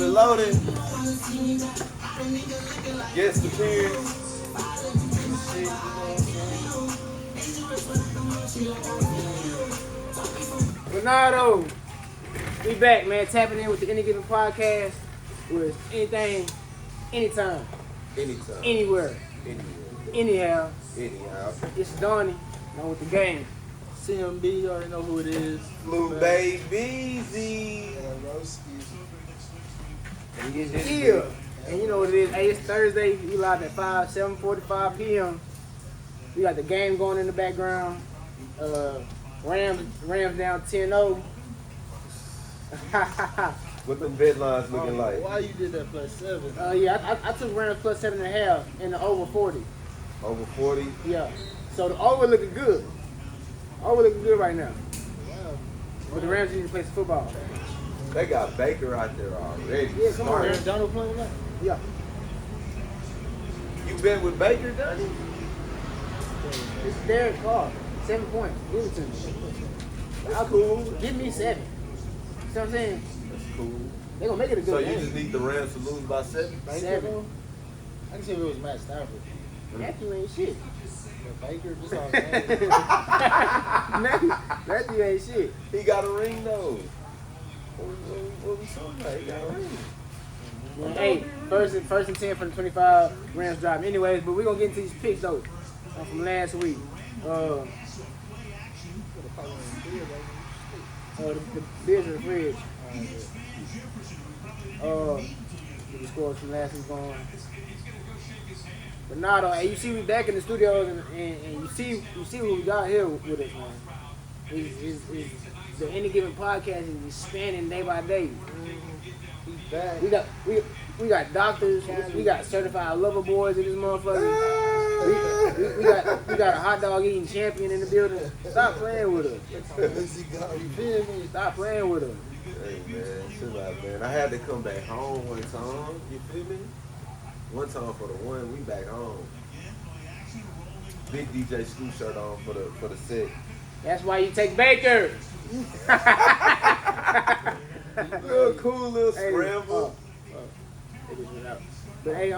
and loaded. Guest appearance. Ronaldo, we back, man. Tapping in with the Any Given Podcast with anything, anytime, anywhere, anyhow. It's Donnie, now with the game. CMB, you already know who it is. Blue Baby Z. Yeah. And you know what it is. Hey, it's Thursday. We live at 7:45 p.m. We got the game going in the background. Rams down 10-0. What them bed lines looking like? Why you did that +7? Yeah, I took Rams plus 7.5 and the over 40. Over 40? Yeah. So the over looking good. Over looking good right now. Wow. But the Rams need to play some football. They got Baker out there already. Yeah, come on, Aaron man. Donald playing that? Yeah. You bet with Baker, Donnie? It's Derek Carr. 7 points. Give it to me. That's cool. Give me 7. You know what I'm saying? That's cool. They're going to make it a So good you game. just need the Rams to lose by 7? Baker, 7. though? I can see if it was Matt Stafford. Matthew ain't shit. But Baker, just all saying. Matthew ain't shit. He got a ring though. What we talking about? He got a ring. Hey, first and 10 for the 25 Rams drive. Anyways, but we're going to get into these picks, though, from last week. The beers in the fridge. The scores from last week on. But nah, though, hey, you see we back in the studios and you see what we got here with us, man. Is the Any Given Podcast is expanding day by day. He's back. We got doctors, we got certified lover boys in this motherfucker. We got a hot dog eating champion in the building. Stop playing with us. You feel me? Stop playing with us. Hey man, chill out, man. I had to come back home one time. You feel me? One time for the one, we back home. Big DJ Scoop shirt on for the set. That's why you take Baker. Little cool little scramble. But hey,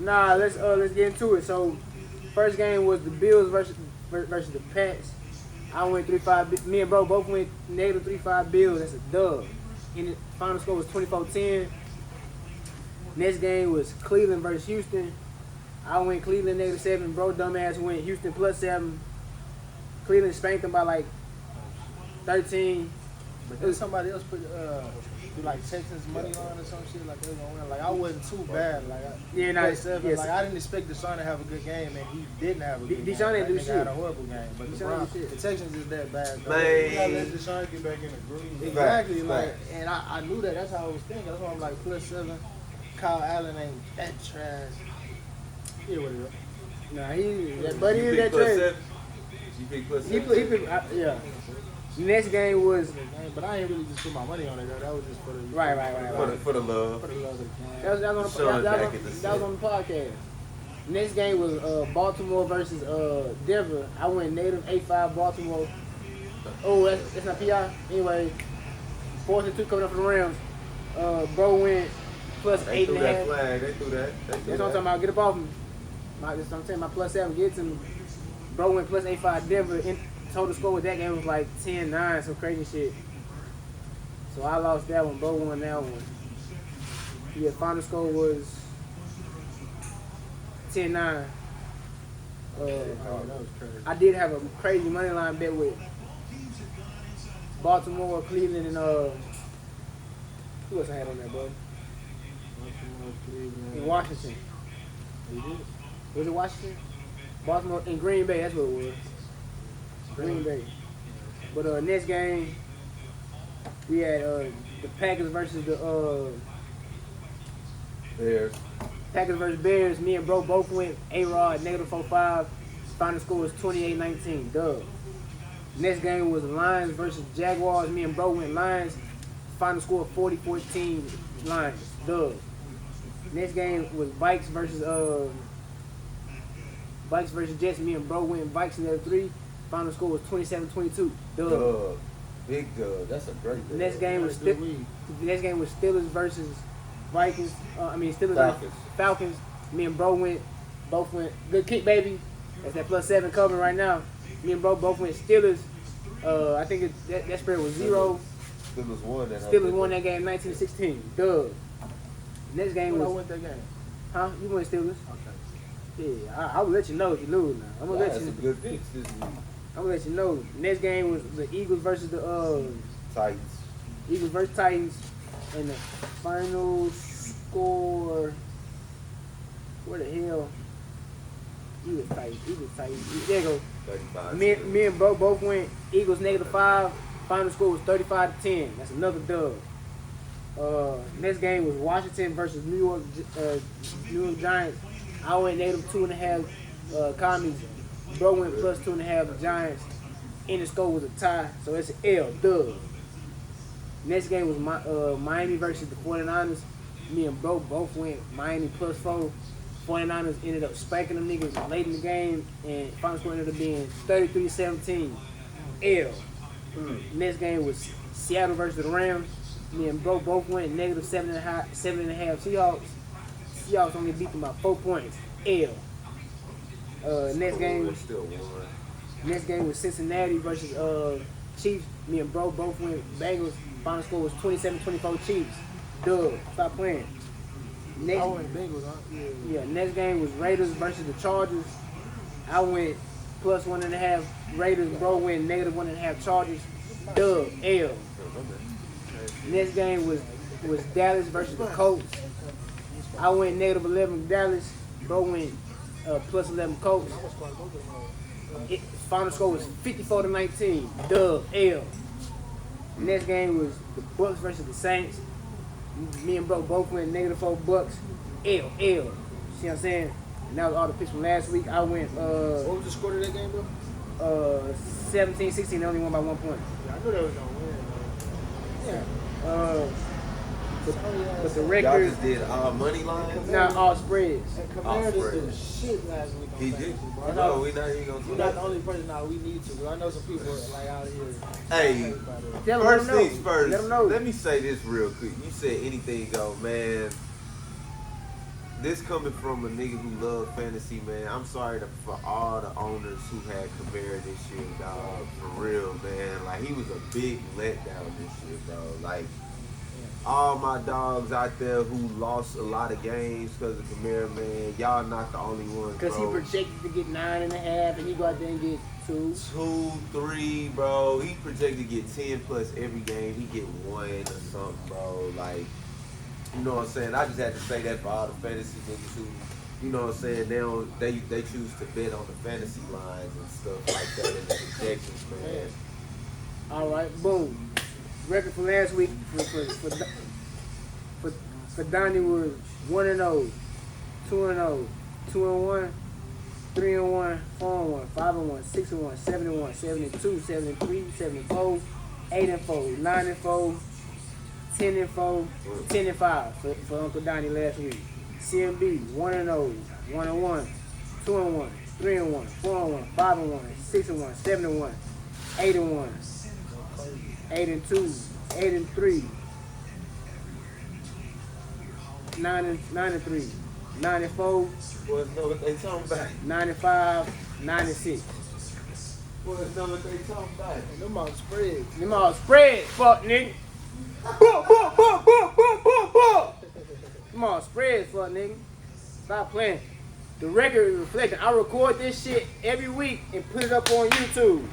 let's get into it. So, first game was the Bills versus the Pats. I went 3-5. Me and bro both went negative 3-5 Bills. That's a dub. And the final score was 24-10. Next game was Cleveland versus Houston. I went Cleveland -7. Bro dumbass went Houston +7. Cleveland spanked them by like 13. But then somebody else put like Texans money on or some shit like they gonna win. Like I wasn't too bad. Like Yeah, I didn't expect Deshaun to have a good game and he didn't have a good game. Deshaun didn't do That nigga shit. had a horrible game. But the Texans is that bad. Though. Man. You gotta let Deshaun get back in the groove. Exactly. Like, and I knew that. That's how I was thinking. That's why I'm like +7. Kyle Allen ain't that trash. Yeah, what it is. Nah, but he You is pick that trash. +7? You pick +7? He put, yeah. Next game was But I ain't really just put my money on it though. That was just for the right. For the love. For the love of the game. That was on the podcast. Next game was Baltimore versus Denver. I went -8-5 Baltimore. Oh, that's not PI. Anyway, 4th and 2 coming up for the Rams. Bro went They threw that +8.5. flag. They threw that. That's what I'm talking about. Get up off him. That's what I'm saying. My +7 gets him. Bro went +8-5 Denver. In total score with that game was like 10-9, some crazy shit. So I lost that one. Bro won that one. Yeah, final score was 10-9. That was crazy. I did have a crazy money line bet with Baltimore, Cleveland, and who else I had on there, bro? In Washington. You did? Was it Washington? Baltimore and Green Bay. That's what it was. Green Bay. But next game we had the Packers versus the Bears. Packers versus Bears. Me and bro both went A-Rod -4-5. Final score was 28-19. Dub. Next game was Lions versus Jaguars. Me and bro went Lions. Final score 40-14 Lions. Dub. Next game was Vikes versus Jets. Me and bro went Vikes in the 3. Final score was 27-22. Dub. Big dub. That's a great dub. Next game was The next game was Steelers versus Vikings. Steelers Falcons. Falcons. Me and bro both went good kick, baby. That's that +7 coming right now. Me and bro both went Steelers. I think that spread was 0. Steelers won that. Steelers won that game 19-16. Dub. Next game Who was. won that game? Huh? You went Steelers? Okay. Yeah, I will let you know if you lose now. I'm gonna let That's you. a good fix this week. I'm gonna let you know. Next game was the Eagles versus the Titans. Eagles versus Titans, and the final score. Where the hell? Eagles Titans. There you go. 35. Me and bro both went Eagles -5. Final score was 35-10. That's another dub. Next game was Washington versus New York Giants. I went -2.5 commies. Bro went +2.5 the Giants. And the score was a tie, so it's an L dub. Next game was Miami versus the 49ers. Me and bro both went Miami +4. 49ers ended up spanking them niggas late in the game, and final score ended up being 33-17. L. Next game was Seattle versus the Rams. Me and bro both went -7.5 Seahawks. Seahawks only beat them by 4 points. L. Next game Still won. Next game was Cincinnati versus Chiefs. Me and bro both went Bengals. Final score was 27-24 Chiefs. Dub. Stop playing. Next, I went Bengals, huh? yeah, next game was Raiders versus the Chargers. I went +1.5 Raiders. Bro went -1.5 Chargers. Dub. L. Next game was Dallas versus the Colts. I went -11 Dallas. Bro went +11 Colts. Final score was 54-19. Dub. L. Next game was the Bucks versus the Saints. Me and bro both went -4 Bucks. L. See what I'm saying? And that was all the picks from last week. I went What was the score to that game, bro? 17-16. They only won by 1 point. Yeah, I knew they was gonna win, man. Yeah. But the Y'all record, just did money lines? not all spreads. And Kamara Osprey. did shit last week. On He fantasy, did. bro. I No, know we not even gonna do you're not the that. only person. Now we need to, but I know some people like out here. Hey, Tell them, first let them things know. first. Let them know. Let me say this real quick. You said anything go, man. This coming from a nigga who love fantasy, man. I'm sorry for all the owners who had Kamara this year, dog. For real, man. Like, he was a big letdown this year, bro. Like, all my dogs out there who lost a lot of games because of Kamara, man, y'all not the only ones, Because he bro. projected to get 9.5, and he go out there and get 2. 2, 3, bro. He projected to get 10 plus every game. He get 1 or something, bro. Like, you know what I'm saying? I just had to say that for all the fantasy niggas who, you know what I'm saying, they choose to bet on the fantasy lines and stuff like that and the projections, man. All right, boom. Record for last week for Donnie was 1-0, 2-0, 2-1, 3-1, 4-1, 5-1, 6-1, 7-1, 72, 73, 74, 8-4, 9-4, 10-4, 10-5 for Uncle Donnie last week. CMB 1-0, 1-1, 2-1, 3-1, 4-1, 5-1, 6-1, 7-1, 8-1, 8-2, 8-3, 9-3, 9-4, Boys know what they talking about. 9-5, 9-6. Boys know what they talking about. And them all spreads. Them all spread, fuck nigga. Them all spread, fuck nigga. Stop playing. The record is reflecting. I record this shit every week and put it up on YouTube.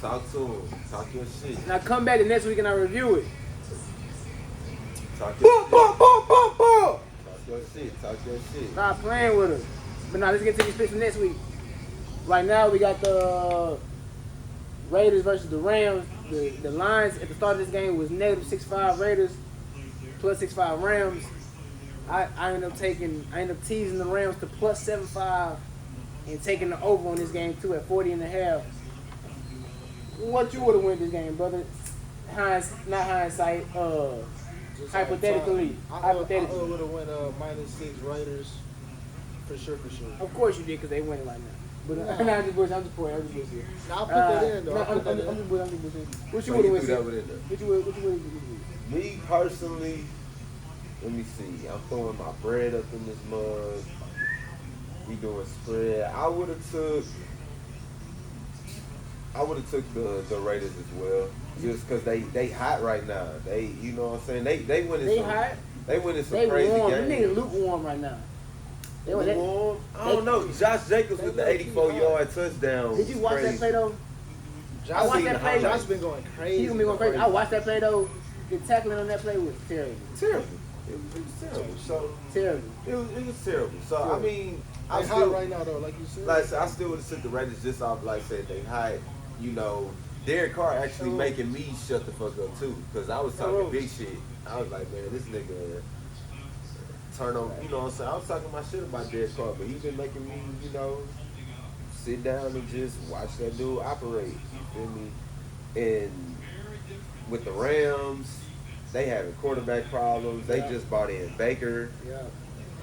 Talk to him. Talk your shit. And I come back the next week and I review it. Talk your shit. Talk your shit. Talk your shit. Stop playing with us. But now let's get to these picks for next week. Right now we got the Raiders versus the Rams. The lines at the start of this game was -6.5 Raiders, +6.5 Rams. I ended up teasing the Rams to +7.5 and taking the over on this game too at 40.5. What you would have won this game, brother? Not hindsight. Just Hypothetically. I would have went -6 Raiders for sure. Of course you did, because they winning right now. But I'm just bullshit. Now I put that in though. I'm just bullshit. What you So would you have threw that went? one in there. What you would have? Me personally, let me see. I'm throwing my bread up in this mug. We doing spread. I would have took the Raiders as well. Just because they hot right now. They, you know what I'm saying? They winning They some, hot. they winning some They crazy warm. Them games. niggas lukewarm right now. Lukewarm? I don't know. Josh Jacobs with the 84-yard touchdown. Did you watch crazy. that play though? Josh, watched that play. Josh been going crazy. He's gonna be going crazy. I watched that play though. The tackling on that play was terrible. Terrible. It was terrible. So Terrible. it was terrible. So I mean, They I hot still right now though, like you said. like I said, I still would have sent the Raiders just off like I said they high. You know, Derek Carr actually making me shut the fuck up too, because I was talking big shit. I was like, man, this nigga turn on. You know what I'm saying? I was talking my shit about Derek Carr, but he been making me, you know, sit down and just watch that dude operate. You feel me? And with the Rams, they having quarterback problems. They just brought in Baker. Yeah.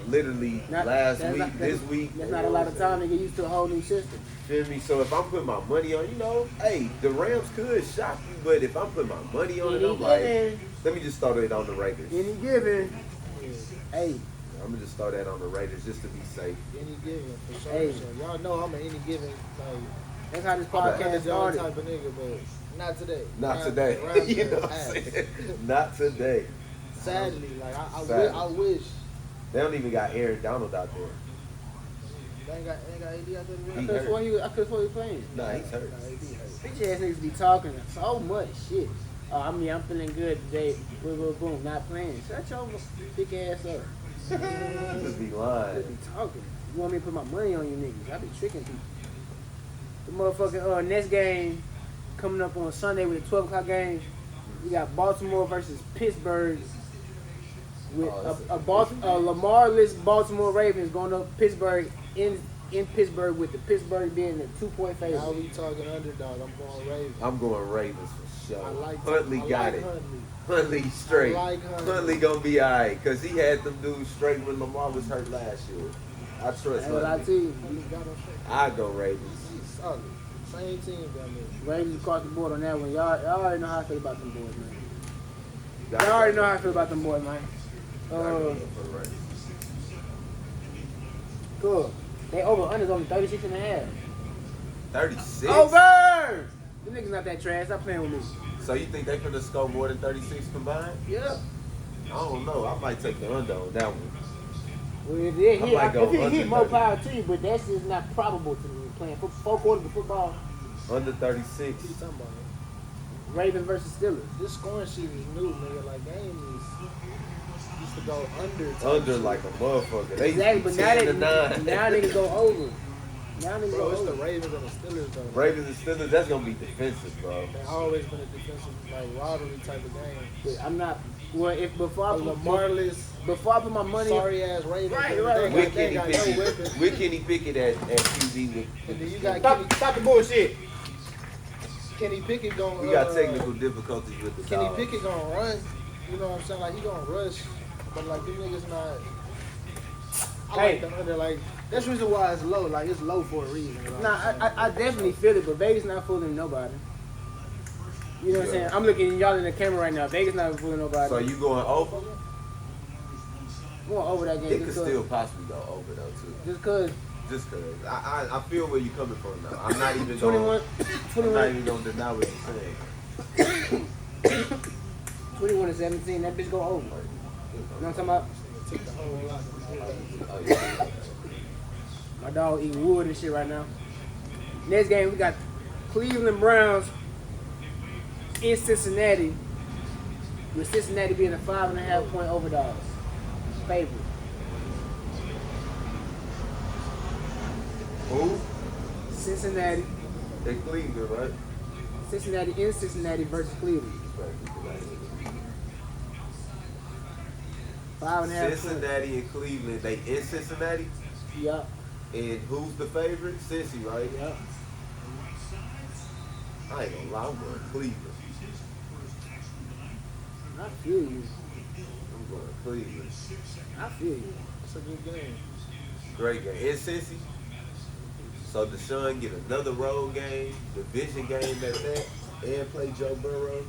Literally this week. That's not a lot of time to get used to a whole new system. Feel me? So if I'm putting my money on, you know, hey, the Rams could shock you, but if I'm putting my money on it, I'm like, let me just start it on the Raiders. Any given. Hey. I'm gonna just start that on the Raiders just to be safe. Any given for sure. Hey. So y'all know I'm an any given That's how this podcast podcast started. type of nigga, but not today. Not today. Rams You know ass. what I'm saying? Not today. Sadly, like Sadly. I wish They don't even got Aaron Donald out there. they ain't got AD out there I today. could have sworn he was playing. Nah, he's hurt. Nah, AD hurt. Bitch ass niggas be talking so much shit. I'm feeling good today. Boom, boom, not playing. Shut your big ass up. Just be They lying. be talking. You want me to put my money on you niggas? I be tricking people. The motherfucking next game coming up on Sunday with a 12 o'clock game. We got Baltimore versus Pittsburgh. With a Lamar-less Baltimore Ravens going up Pittsburgh in Pittsburgh with the Pittsburgh being the 2-point favorite. Now we talking underdog. I'm going Ravens. I'm going Ravens for sure. I like Huntley I got like it. Huntley. Huntley straight. I like Huntley. Huntley gonna be alright, cause he had them dudes straight when Lamar was hurt last year. I trust That's what I Huntley. tell you. Huntley got him straight. I go Ravens. He's solid. Same team down there. Ravens across the board on that one. Y'all already know how I feel about them boys, man. Y'all already know how I feel about them boys, man. Cool. They over unders only 36 and a half. 36. Over! Them niggas not that trash. Stop playing with me. So you think they finna score more than 36 combined? Yeah. I don't know. I might take the under on that one. Well, if it I might go hit under more 30. power to you, but that's just not probable to me. Playing 4 quarters of football, Under 36. What you talking about? Ravens versus Steelers. This scoring sheet is new, nigga. Like games used to go under. type Under shit. like a motherfucker. They Exactly, but 10 to now 9. niggas go over. Now niggas Bro, go it's the over. Ravens and the Steelers though. Ravens and Steelers, that's gonna be defensive, bro. They always been a defensive like rivalry type of game. But I'm not. Well, if before I A before I put my money, sorry ass Ravens. Right, they right. got- With they Kenny got no Pickett. weapons. With Kenny Pickett at QB with And then you got stop the bullshit. Kenny Pickett going. we got technical difficulties with the Kenny dogs. Pickett gonna run. You know what I'm saying? Like he gonna rush, but like these niggas not. I Hey. like the under. Like that's the reason why it's low. Like it's low for a reason. You know what Nah, I'm saying? I definitely feel it, but Vegas not fooling nobody. You know what I'm saying? I'm looking at y'all in the camera right now. Vegas not fooling nobody. So you going over? I'm going over that game It could just still cause. possibly go over though too. Just cause Just cause I feel where you're coming from now. I'm not even 21, I'm not even gonna deny what you're saying. 21 to 17, that bitch go over. You know what I'm talking about? Took the whole lot. Oh, yeah. My dog eating wood and shit right now. Next game, we got Cleveland Browns in Cincinnati, with Cincinnati being a 5.5 point overdog favorite. Who? Cincinnati, In Cleveland, right? Cincinnati in Cincinnati versus Cleveland. 5.5 points. Cincinnati and Cleveland, they in Cincinnati? Yup, And who's the favorite? Cincy, right? yup. I ain't gonna lie, I'm going Cleveland. I feel you. I'm going Cleveland. I feel you. It's a good game. Great game. In Cincy. So Deshaun get another road game, division game at that, and play Joe Burrow.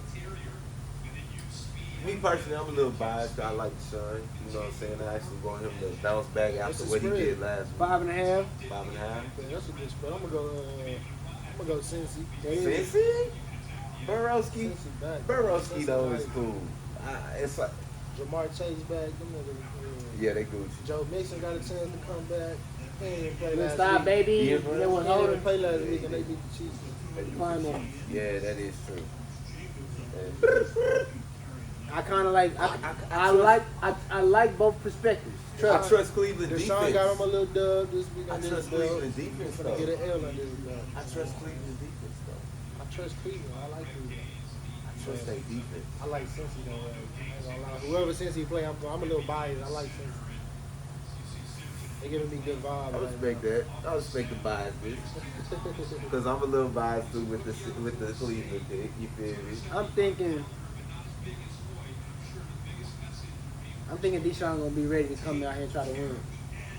Me personally, I'm a little biased. I like Deshaun. You know what I'm saying? I actually want him to bounce back after the what he spread? did last week. 5.5. 5.5. Yeah, that's a good spread. I'm gonna go Cincy. Cincy? Burrowski? Cincy back. Burrowski though is Cincinnati. cool. It's like, Jamar Chase back. Them niggas. yeah, they Gucci. Joe Mixon got a chance to come back. He ain't even play Let's last stop, week. baby. Yeah, They bro. was He didn't holding. even play last week and they beat the Chiefs. Climb on. Yeah, that is true. I kind of like. I like both perspectives. I trust Cleveland Deshaun defense. got him a little dub this week I under trust his belt. Cleveland defense He's gonna get though. an L under his belt. I trust Cleveland defense though. I trust Cleveland. I like Cleveland. I trust their defense. I like Cincy though. I ain't gonna lie. Whoever Cincy play, I'm a little biased. I like Cincy. They giving me good vibes. I respect that. I respect the bias, bitch. Because I'm a little biased too with the Cleveland pick. You feel me? I'm thinking Deshaun gonna be ready to come out here and try to win.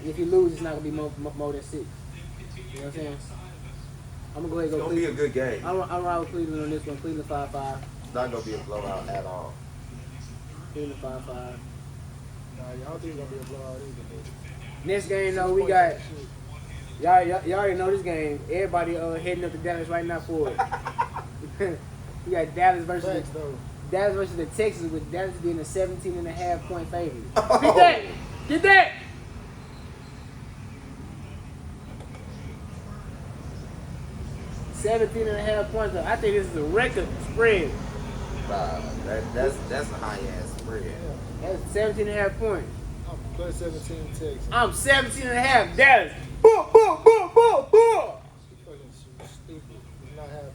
And if he loses, it's not gonna be more than 6. You know what I'm saying? I'm gonna go ahead It's and go gonna be a Cleveland. good game. I'm riding with Cleveland on this one. Cleveland 5-5. It's not gonna be a blowout at all. Cleveland 5-5. Nah, I don't think it's gonna be a blowout either. Next game though, we got y'all already know this game. Everybody heading up to Dallas right now for it. We got Dallas versus Facts though. the Texans, with Dallas being a 17.5 point favorite. Get that! Get that! $17.5 points. I think this is a record spread. Nah, that's a high ass spread. That's 17.5 points. I'm plus 17 Texas. I'm 17.5 Dallas. Boom, boom, boom, boom, boom. Fucking stupid. It's not happening.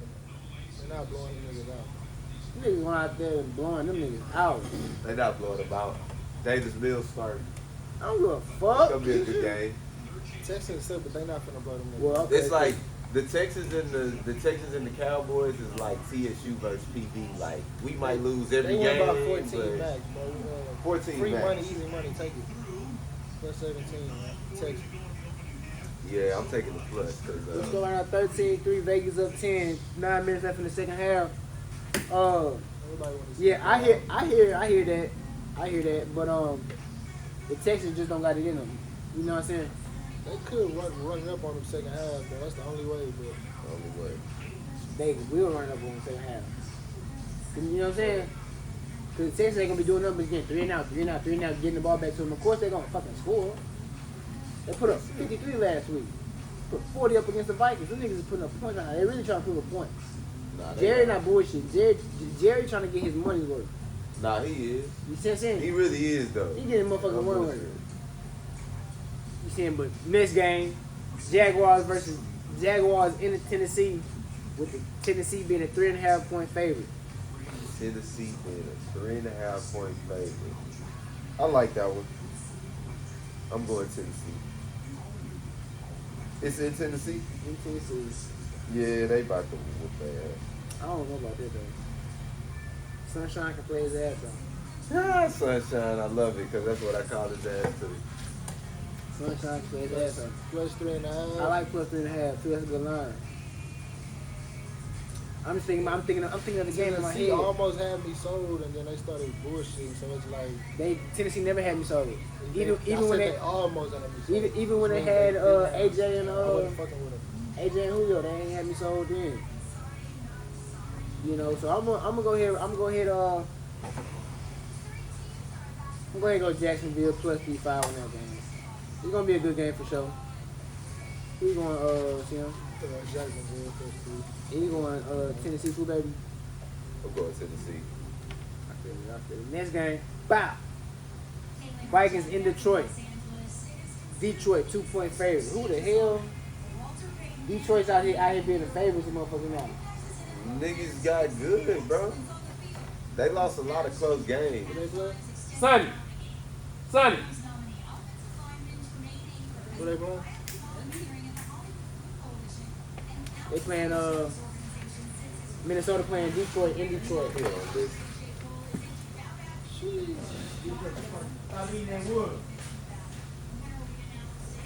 They're not blowing the niggas out. Niggas going out there and blowing them niggas out. They not blowing them out. Davis Mills starting. I don't give a It's fuck. gonna be a good game. Texans suck, but they not finna blow them niggas Well, out. okay. It's like the Texans and the Cowboys is like TSU versus PV. Like we might lose every They game. went about 14 but max, bro. 14 free max. money, easy money, take it. Plus 17, man. Texas. Yeah, I'm taking the plus Let's because go right now. 13-3. Vegas up 10. 9 minutes left in the second half. Everybody want to see Yeah, I hear that. But the Texans just don't got it in them. You know what I'm saying? They could run it up on them second half, but that's the only way. But only way. They will run up on the second half. You know what I'm saying? Because the Texans ain't gonna be doing numbers again. 3 and out, getting the ball back to them. Of course they're gonna fucking score. They put up 53 last week. Put 40 up against the Vikings. Them niggas is putting up points right now. They really trying to prove a point. Nah, they Jerry not bullshit. Jerry trying to get his money's worth. Nah, he is. You see what I'm saying? He really is though. He getting motherfucking I'm money with worth. you. You see him, but next game, Jaguars in Tennessee, with the Tennessee being a 3.5 point favorite. Tennessee being a 3.5 point favorite. I like that one. I'm going Tennessee. It's in Tennessee? In Tennessee. Yeah, they about to whoop their ass. I don't know about that though. Sunshine can play his ass though. Ah, Sunshine, I love it because that's what I call his ass too. Sunshine can play his ass though. plus 3.5. I like plus 3.5 too. That's a good line. I'm thinking of the game in my Tennessee head. almost had me sold, and then they started bullshitting. So it's like Tennessee never had me sold. Even I when said they almost had me sold. even when they Which had means they didn't AJ and I wasn't fucking with them. AJ and Julio, they ain't had me sold then. You know, so I'm gonna go ahead. I'm going to go Jacksonville plus 3-5 on that game. It's gonna be a good game for sure. Who going Tim? Jacksonville plus 3. You going Tennessee too, baby? I'm going Tennessee. I feel it. Next game, bow. Vikings in Detroit. Detroit 2-point favorite. Who the hell? Detroit's out here being the favorites, motherfucker now. Niggas got good, bro. They lost a lot of close games. Who they play? Sonny. Who they play? They playing Minnesota playing Detroit in Detroit. Here on this.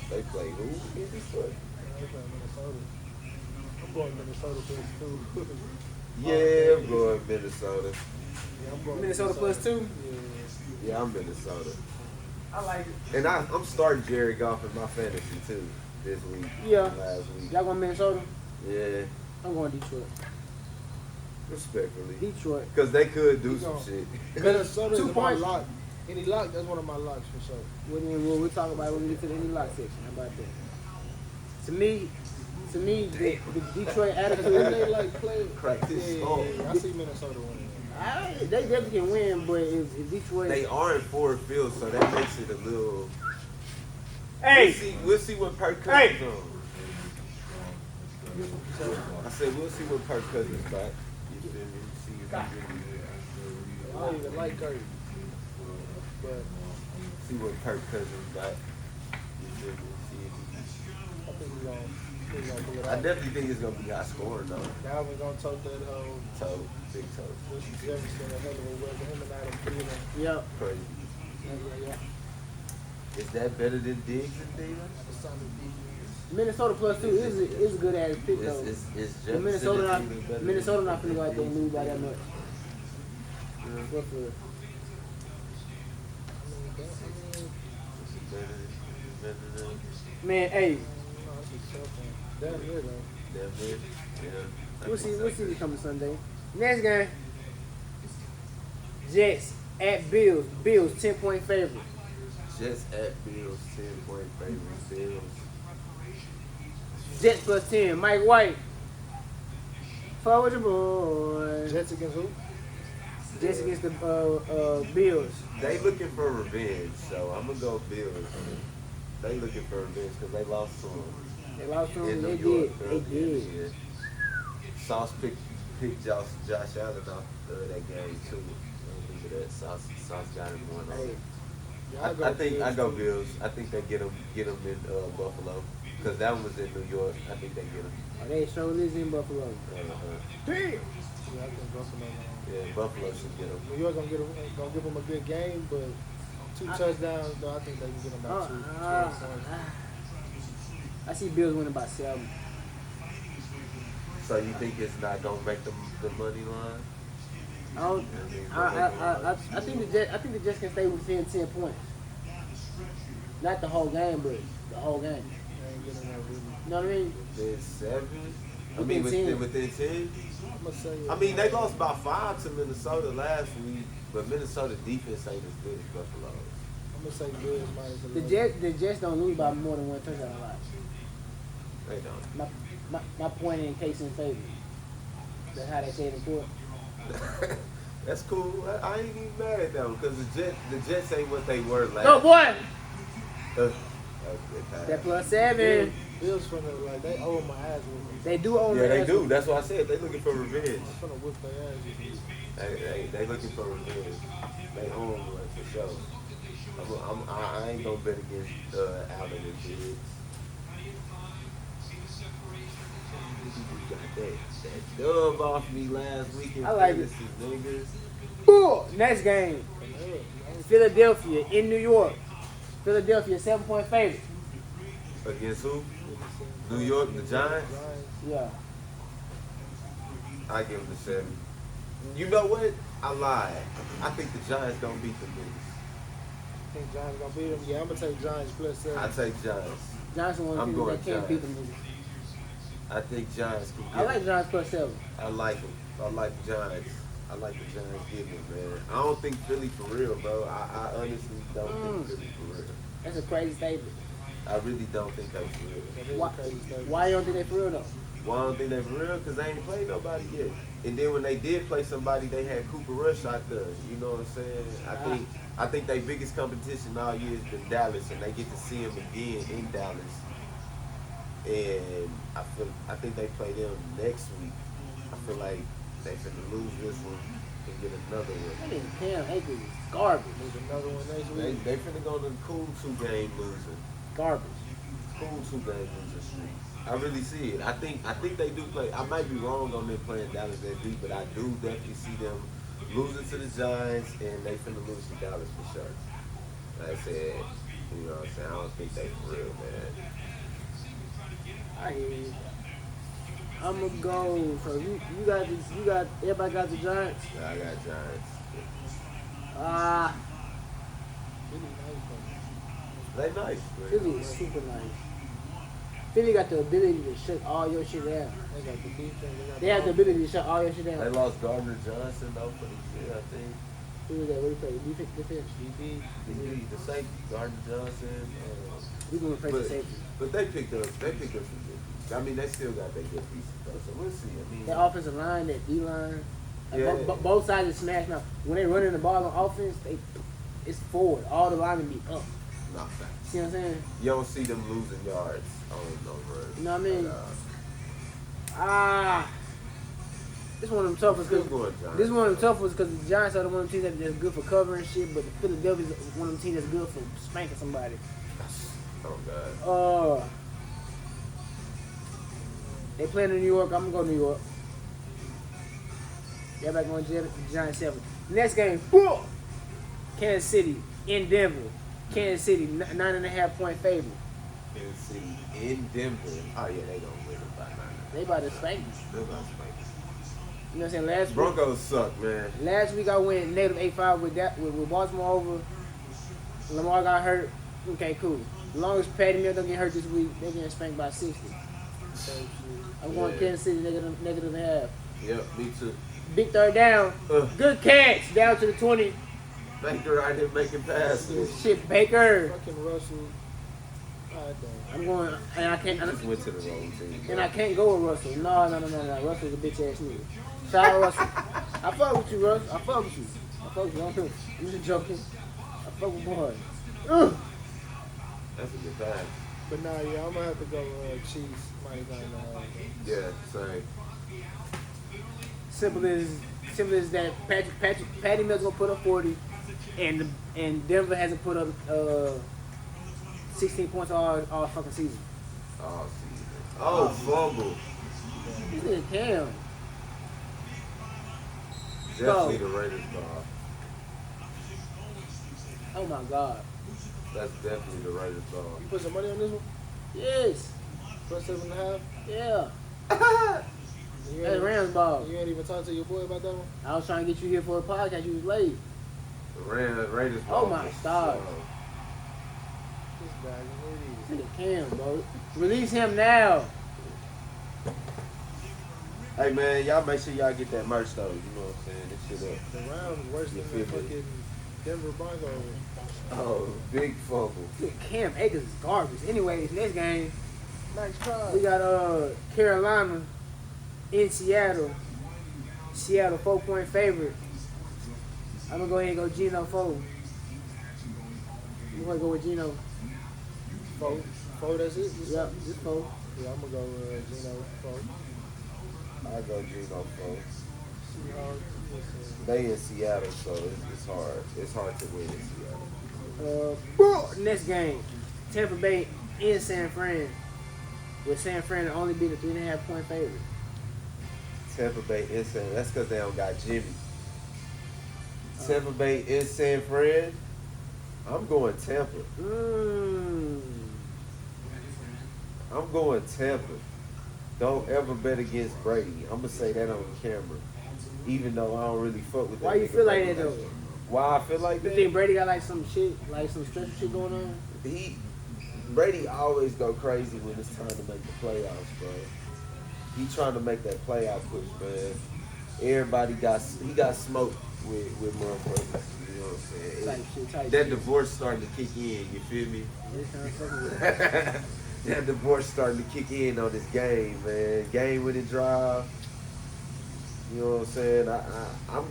They play who in Detroit? They play Minnesota. I'm going Minnesota plus 2. Yeah, I'm going Minnesota. Yeah, I'm going Minnesota plus 2. Yeah, I'm Minnesota. I like it. And I'm starting Jerry Goff in my fantasy too this week. Yeah. Last week. Y'all going Minnesota? Yeah, I'm going Detroit. respectfully. Detroit. Because they could do You some gonna- shit. Minnesota is 2 my points. lock. Any lock, that's one of my locks for sure. We'll talk about it when we get to the any lock section. How about that? To me, the Detroit If attitude, they like play, Practice skull. I see Minnesota winning. they definitely can win, but if Detroit, They are in Ford Field, so that makes it a little. hey, We'll see what Kirk Hey. Cousins on. I said we'll see what Kirk Cousins back. You feel me? See if he really I don't even like Curry, but see what Kirk Cousins back. You feel me? See if I think he's gonna pull it he, I out. definitely think it's gonna be high scoring though. Dalvin's gonna tote that whole Toe, big toe, Justin Jefferson, a hell of a weapon. Him and Adam Thielen. yeah, crazy. yeah. Is that better than Diggs and Thielen? It's time to be. Minnesota plus 2 is a good ass pick though. Is But Jefferson Minnesota not and Thielen better Minnesota than not finna go out there and lose by that much. Yeah. What for? Better than Man, hey, Damn near though. Damn good. Yeah. we'll see this coming Sunday. Next game, Jets at Bills. Bills 10-point favorite. Jets at Bills, 10-point favorite. Bills. Jets plus 10. Mike White. Forward your boy. Jets against who? Jets against the Bills. They looking for revenge, so I'm gonna go Bills. They looking for revenge because they lost to them They lost to in them. New They York. did. They did. Yeah. Sauce picked Josh Allen off that game too. Look at that. Sauce got him one on. Hey, Yeah, I think I Bills. go Bills. I think they get them in Buffalo because that one was in New York. I think they get them. oh, they showing this in Buffalo. Damn. Yeah, I think Buffalo. Yeah, Buffalo should get them. New York gonna give them a good game, but 2 touchdowns. Though I think they can get them by 2. I see Bills winning by 7. So you think it's not gonna make the money line? I think the Jets can stay within 10 points. Not the whole game, but the whole game. They ain't getting that really. You know what I mean? Within 7? I Within mean, 10. within 10? I'm gonna say. I mean, they lost by 5 to Minnesota last week, but Minnesota defense ain't as good as Buffalo's. I'm gonna say Bills minus The 11. Jets don't lose by more than one touchdown a lot. They don't. My point in case in favor. That's how they say it in court. That's cool. I ain't even mad at them because the Jets ain't what they were last. Go boy! That That plus 7. Bills finna like they owe my ass with me. They do own Yeah, they their do. That's why I said they looking for revenge. I'm finna whip their ass with me. They looking for revenge. They own one for sure. I ain't gonna bet against Allen and Diggs. You got that dub off me last week in I like it. fantasy, niggas. Ooh, next game. Philadelphia in New York. Philadelphia 7-point favorite. Against who? New York, the Giants? Yeah. I give them the 7. You know what? I lied. I think the Giants don't beat the niggas. I think Giants gonna beat them. Yeah, I'm gonna take Giants plus 7. I take Giants. Johnson one I'm of the people going that can't beat them Giants. niggas. I think Giants can get I like Giants plus 7. I like them. I like Giants. I like the Giants getting it, man. I don't think Philly for real, bro. I honestly don't think Philly for real. That's a crazy statement. I really don't think they for real. That is Why, a crazy statement. why you don't think they for real though? Well, I don't think they for real because they ain't played nobody yet. And then when they did play somebody, they had Cooper Rush out there. You know what I'm saying? I think their biggest competition all year has been Dallas, and they get to see them again in Dallas. And I think they play them next week. I feel like they finna lose this one and get another one. I think Cam Akers is garbage. There's another one next week. They finna go to the cool 2-game losing. Garbage. Cool 2-game losing streak. I really see it. I think they do play. I might be wrong on them playing Dallas that week, but I do definitely see them losing to the Giants, and they finna lose to Dallas for sure. Like I said, you know what I'm saying? I don't think they for real, man. I hear you. I'ma go. So you got everybody got the Giants. Yeah, I got Giants. Yeah. Ah, Philly nice, They nice, man. Philly is super nice. Philly got the ability to shut all your shit down. They got the defense. They have the ability to shut all your shit They down. lost Gardner Johnson though for the year, I think. Who is that? What do you play? Defense. DB. The safety, Gardner Johnson. We gonna play the But- safety. But they picked up some good pieces. I mean, they still got their good pieces though. So we'll see. I mean, That offensive line, that D line, Yeah. both sides is smashed now. When they running the ball on offense, it's forward. All the linemen be up. not bad. See what I'm saying? You don't see them losing yards on runs. You know what I mean? But, Ah, this one of them tough ones. still 'Cause- going Giants. This one of them tough ones because the Giants are the one of them teams that's good for covering shit, but the Philadelphia's one of them teams that's good for spanking somebody. Oh God. They playing in New York. I'm gonna go New York. Everybody going Giants 7. Next game, boom! Kansas City in Denver. Kansas City 9.5 point favorite. Kansas City in Denver. Oh yeah, they gonna win it by 9. They about to spank you. They're gonna spank us. You know what I'm saying? Broncos suck, man. Last week I went negative 8-5 with Baltimore over. Lamar got hurt. Okay, cool. As long as Patty Mills don't get hurt this week, they're getting spanked by 60. I'm going Yeah. Kansas City negative half. Yep, me too. Big third down. Ugh. Good catch. Down to the 20. Baker out here making passes. Shit, Baker. Fucking Russell. God damn. I'm going, and I can't, Just went to the wrong team. and I can't go with Russell. No. Russell's a bitch ass nigga. Shout out Russell. I fuck with you, Russ. I fuck with you. I'm just joking. I fuck with boy. Ugh. That's a good pass. But nah, yeah, I'm gonna have to go Chiefs minus 9.5. Yeah, same. Simple as that. Patty Mills gonna put up 40, and Denver hasn't put up 16 points all fucking season. Oh, season. Oh, fumble. This nigga Cam. Definitely the Raiders ball. Oh my God. That's definitely the Raiders ball. You put some money on this one? Yes. Plus 7.5? Yeah. You That's ain't, Rams ball. you ain't even talk to your boy about that one? I was trying to get you here for a podcast. You was late. The Raiders ball. Oh my God. This guy, This nigga Cam, bro. Release him now. Hey man, y'all make sure y'all get that merch though. You know what I'm saying? This shit up. the Rams worse than You the feel me? fucking Denver Broncos. Oh, big fumble. This nigga Cam Akers is garbage. Anyways, next game Nice try. we got Carolina in Seattle. Seattle 4-point favorite. I'm gonna go ahead and go Geno 4. I'm gonna go with Geno. Four, that's it? Yep, just 4. Yeah, I'm gonna go Gino 4. I go Geno for. Seahawks. They in Seattle, so it's hard. It's hard to win in Seattle. Next game, Tampa Bay in San Fran. With San Fran only being a 3.5 point favorite. Tampa Bay in San. That's because they don't got Jimmy. Tampa Bay in San Fran. I'm going Tampa. I'm going Tampa. Don't ever bet against Brady. I'm gonna say that on camera, even though I don't really fuck with that. Why you nigga feel like Brady that though? Why I feel like You that? think Brady got like some shit, like some special shit going on? Brady always go crazy when it's time to make the playoffs, bro. He trying to make that playoff push, man. Everybody got smoked with motherfuckers. You know what I'm saying? Type That shit. divorce starting to kick in. You feel me? This kind of fucking with- That divorce starting to kick in on this game, man. Game winning drive. You know what I'm saying? I'm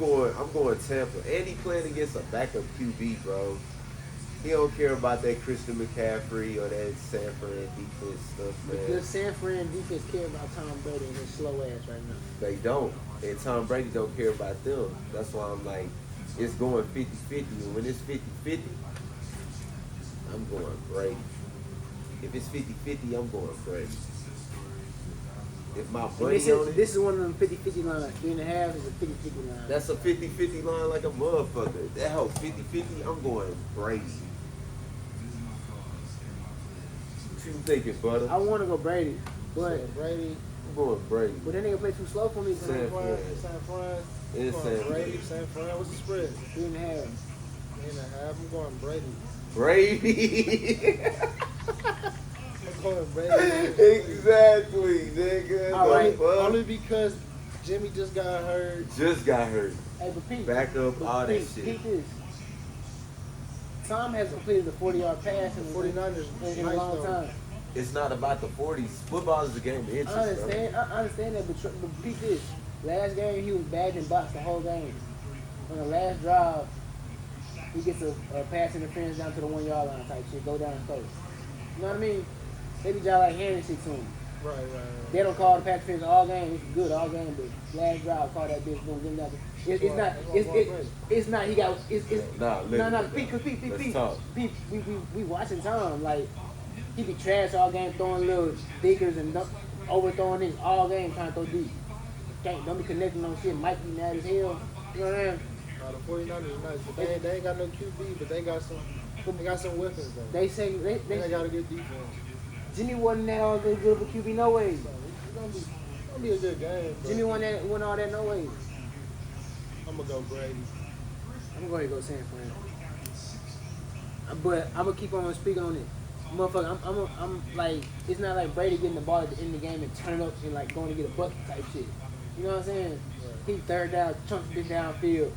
going Tampa. And he playing against a backup QB, bro. He don't care about that Christian McCaffrey or that San Fran defense stuff, man. Does San Fran defense care about Tom Brady and his slow ass right now? They don't. And Tom Brady don't care about them. That's why I'm like, it's going 50-50. And when it's 50-50, I'm going Brady. If it's 50-50, I'm going Brady. If my And money on it, this is one of them 50-50 lines. 3.5 is a 50-50 line. that's a 50-50 line like a motherfucker. That whole 50-50, I'm going Brady. What you thinking, butter? I want to go Brady, but So Brady, I'm going Brady. that nigga play too slow for me. San San Fran. Fran, San Fran. It's Come on, San Brady, Fran. San Fran. What's the spread? 3.5. 8.5. I'm going Brady. Brady. I'm going Brady. Exactly, nigga. All right. Only because Jimmy just got hurt. Just got hurt. Hey, but Pete. Back up but all that Pete, shit. Pete this. Tom has completed the 40-yard pass in The 49ers in a long time. It's not about the 40s. Football is a game of I interest, understand. I understand that, but Pete this. Last game he was bagged and boxed the whole game. On the last drive, he gets a pass interference down to the 1 yard line type shit. Go down and close. You know what I mean? They be just like handing shit to him. Right. They don't call the pass interference all game. It's good all game, but last drive call that bitch. Don't give him that. It's not. He got. No. Pete. We watching Tom like he be trash all game, throwing little diggers and overthrowing this all game, trying to throw deep. Don't be connecting on shit. Mike be mad as hell. You know what I mean? The 49ers is nice, but they ain't got no QB, but they got some weapons though. They say They got a good defense. Jimmy wasn't that all good of a QB, no way. So it's gonna be a good game. Jimmy won all that, no way. I'm gonna go Brady. I'm going to go San Fran. But I'm gonna keep on speaking on it. Motherfucker, I'm like, it's not like Brady getting the ball at the end of the game and turning up and like going to get a bucket type shit. You know what I'm saying? Right. He third down, chunks it downfield,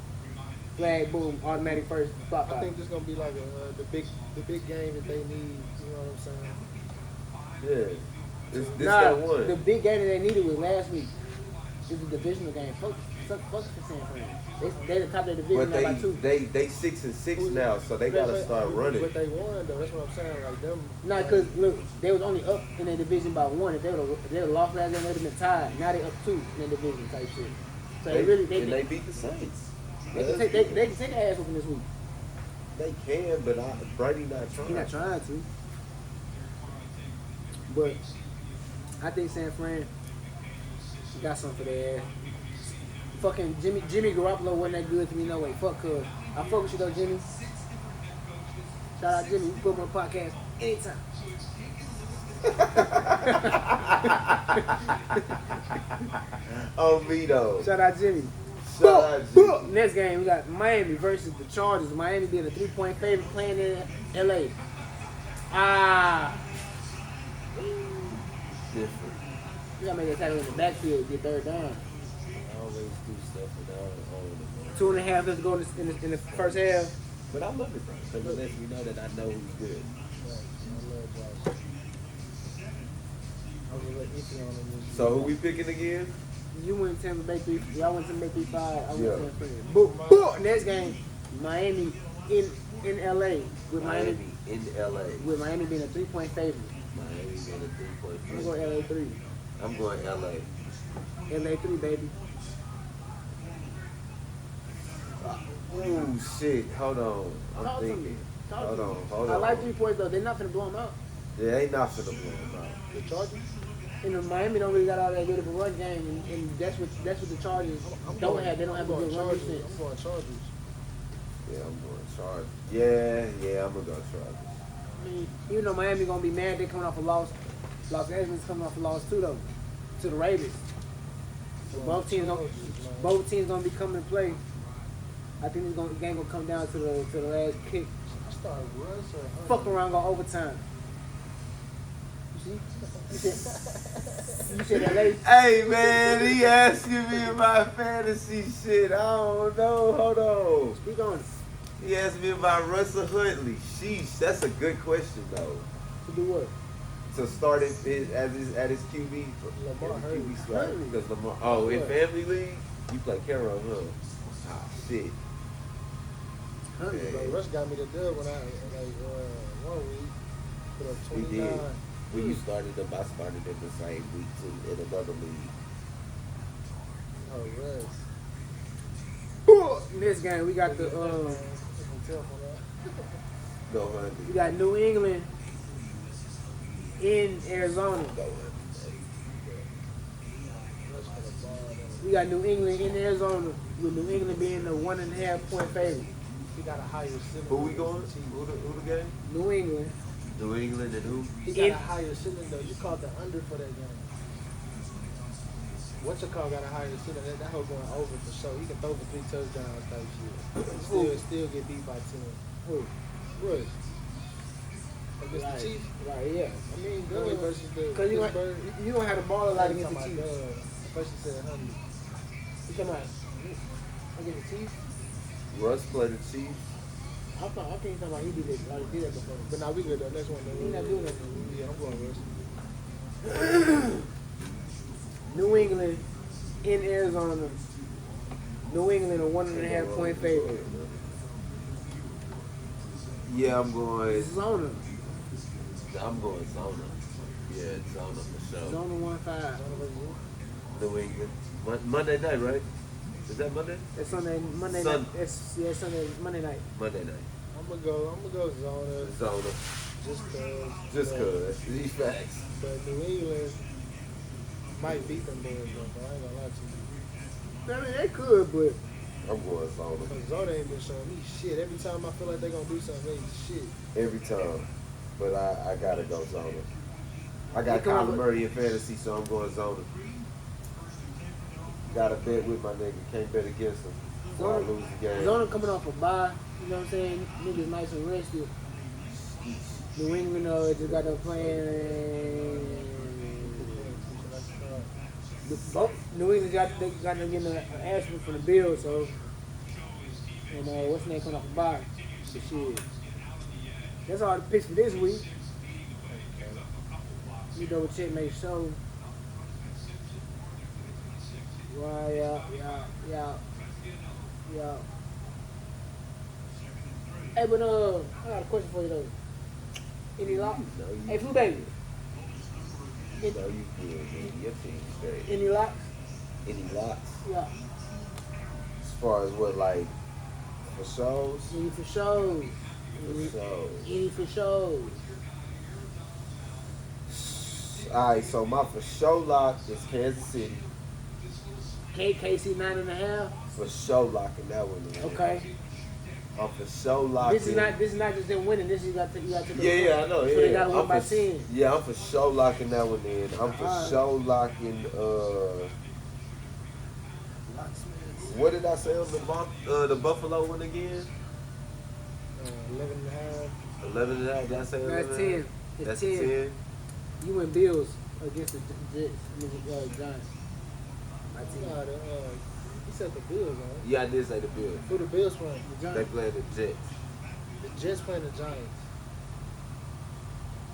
flag, boom, automatic first spot. I think this gonna be like the big game that they need. You know what I'm saying? Yeah. This Nah, that one. the big game that they needed was last week. It's a divisional game. Fuck for San Fran. They the top of the division But now by 2. they 6-6 now, so they gotta start running. But they won though. That's what I'm saying. Like them. Nah, cause look, they was only up in their division by 1. If they would lost last game, they would have been tied. Now they up 2 in their division type shit. So they beat the Saints. They can take their ass whooping this week. They can, but Brady not trying. He's not trying to. But I think San Fran got something for their ass. Fucking Jimmy Garoppolo wasn't that good to me, no way. Fuck cuz. I fuck with you though, Jimmy. Shout out Jimmy. We put him on the podcast anytime. Oh, me though. Shout out Jimmy. Shout out Jimmy. Next game, we got Miami versus the Chargers. Miami being a 3-point favorite playing in LA. Different. You gotta make a tackle in the backfield, get third down. I always do stuff without 2.5 left to go in the first half. But I love it though, because it lets me know that I know who's good. So who we picking again? You went Tampa Bay 3. Y'all went Tampa Bay 3-5. I went Yeah. San Fran. Boom. Next game, Miami in LA with Miami in LA. with Miami being a 3-point favorite. Miami being a 3-point I'm favorite. going LA 3. I'm going LA. LA 3, baby. Ooh, shit. Hold on. I'm Talk to me. thinking. Talk Hold to on. me. Hold I on. like 3 points though. They're not finna blow them out. Yeah, ain't not finna blow him out. The Chargers. And Miami don't really got all that good of a run game, and that's what the Chargers don't have. They don't have a good run defense. I'm going Chargers. Yeah, I'm going Chargers. Yeah, I'm gonna go Chargers. I mean, even though Miami gonna be mad, they coming off a loss. Los Angeles coming off a loss too though, to the Raiders. So both teams gonna be coming to play. I think this game gonna come down to the last kick. Start Russ or Fuck around, go overtime. You said LA. Hey man, he asking me about fantasy shit. I don't know. Hold on. Speak on it. He asked me about Russell Huntley. Sheesh, that's a good question though. To do what? To start at his QB, Lamar hurt. QB spot Hurt. because Lamar. Oh, in What? family league, you play Carol, huh? Ah, shit. Huntley, Yeah. baby. Russ got me the dub when I 1 week. Put up We 29. did. When you started them, I started in the same week too in another league. Oh, Russ. In this game, we got the Go Huntley. we got New England in Arizona. Go Huntley. We got New England in Arizona, with New England being the 1.5-point favorite. He got a higher ceiling. Who we going? Who the game? New England. New England and who? He got a higher ceiling though. You caught the under for that game. What's your call got a higher ceiling? That hoe going over for sure. He can throw for 3 touchdowns type shit. Still get beat by 10. Who? Russ. Against the Chiefs? Right, yeah. I mean, Dunley good. versus the Because Pittsburgh. you don't have the ball a lot against the Chiefs. First you said Huntley. You talking about against the Chiefs? Russ played the Chiefs. I can't talk about he did it. Already did that before. But now we good though. Next one. He not doing that. Yeah, I'm going Russ. New England in Arizona. New England a 1.5 point favorite. Yeah, I'm going Zona. Zona. Yeah, Zona for sure. Zona 1-5. New England. Monday night, right? Is that Monday? It's Sunday, Monday night. It's Sunday, Monday night. Monday night. I'm gonna go Zona. Zona. Just cause. These facts. But New England might beat them boys though. I ain't gonna lie to you. I mean, they could, but I'm going Zona. Cause Zona ain't been showing me shit. Every time I feel like they gonna do something, they shit. Every time. But I gotta go Zona. I got They come Kyler up- Murray in fantasy, so I'm going Zona. Gotta bet with my nigga. Can't bet against him. So I lose the game. Zona coming off a bye. You know what I'm saying? Niggas nice and rested. New England just got them playing. New England got them getting an ass from the Bills, so and what's the name coming off a bye? So shit. That's all the picks for this week. You double check, make sure. Right, yeah. Hey, but I got a question for you though. Any lock? No, you, Hey, Flu Baby. no, you good, man. Your team straight. Any locks? Any locks? Yeah. As far as what, like, for shows? Any for shows. For shows. Any for shows. Alright, so my for show lock is Kansas City. KC 9.5. For show locking that one, man. Okay. I'm for show locking. This is not just them winning. This is you got to Yeah, I know. So Yeah, they got to win I'm by for, 10. yeah, I'm for show locking that one in. I'm for Alright. show locking. What did I say on the Buffalo one again? 11.5. 11 and a half. Did I say 11? That's 10. It's That's 10. 10. You win Bills against the Jets. Giants. By 10. Nah, he said the Bills, man. Yeah, I did say the Bills. Who the Bills playing? The They Giants. playing the Jets. The Jets playing the Giants.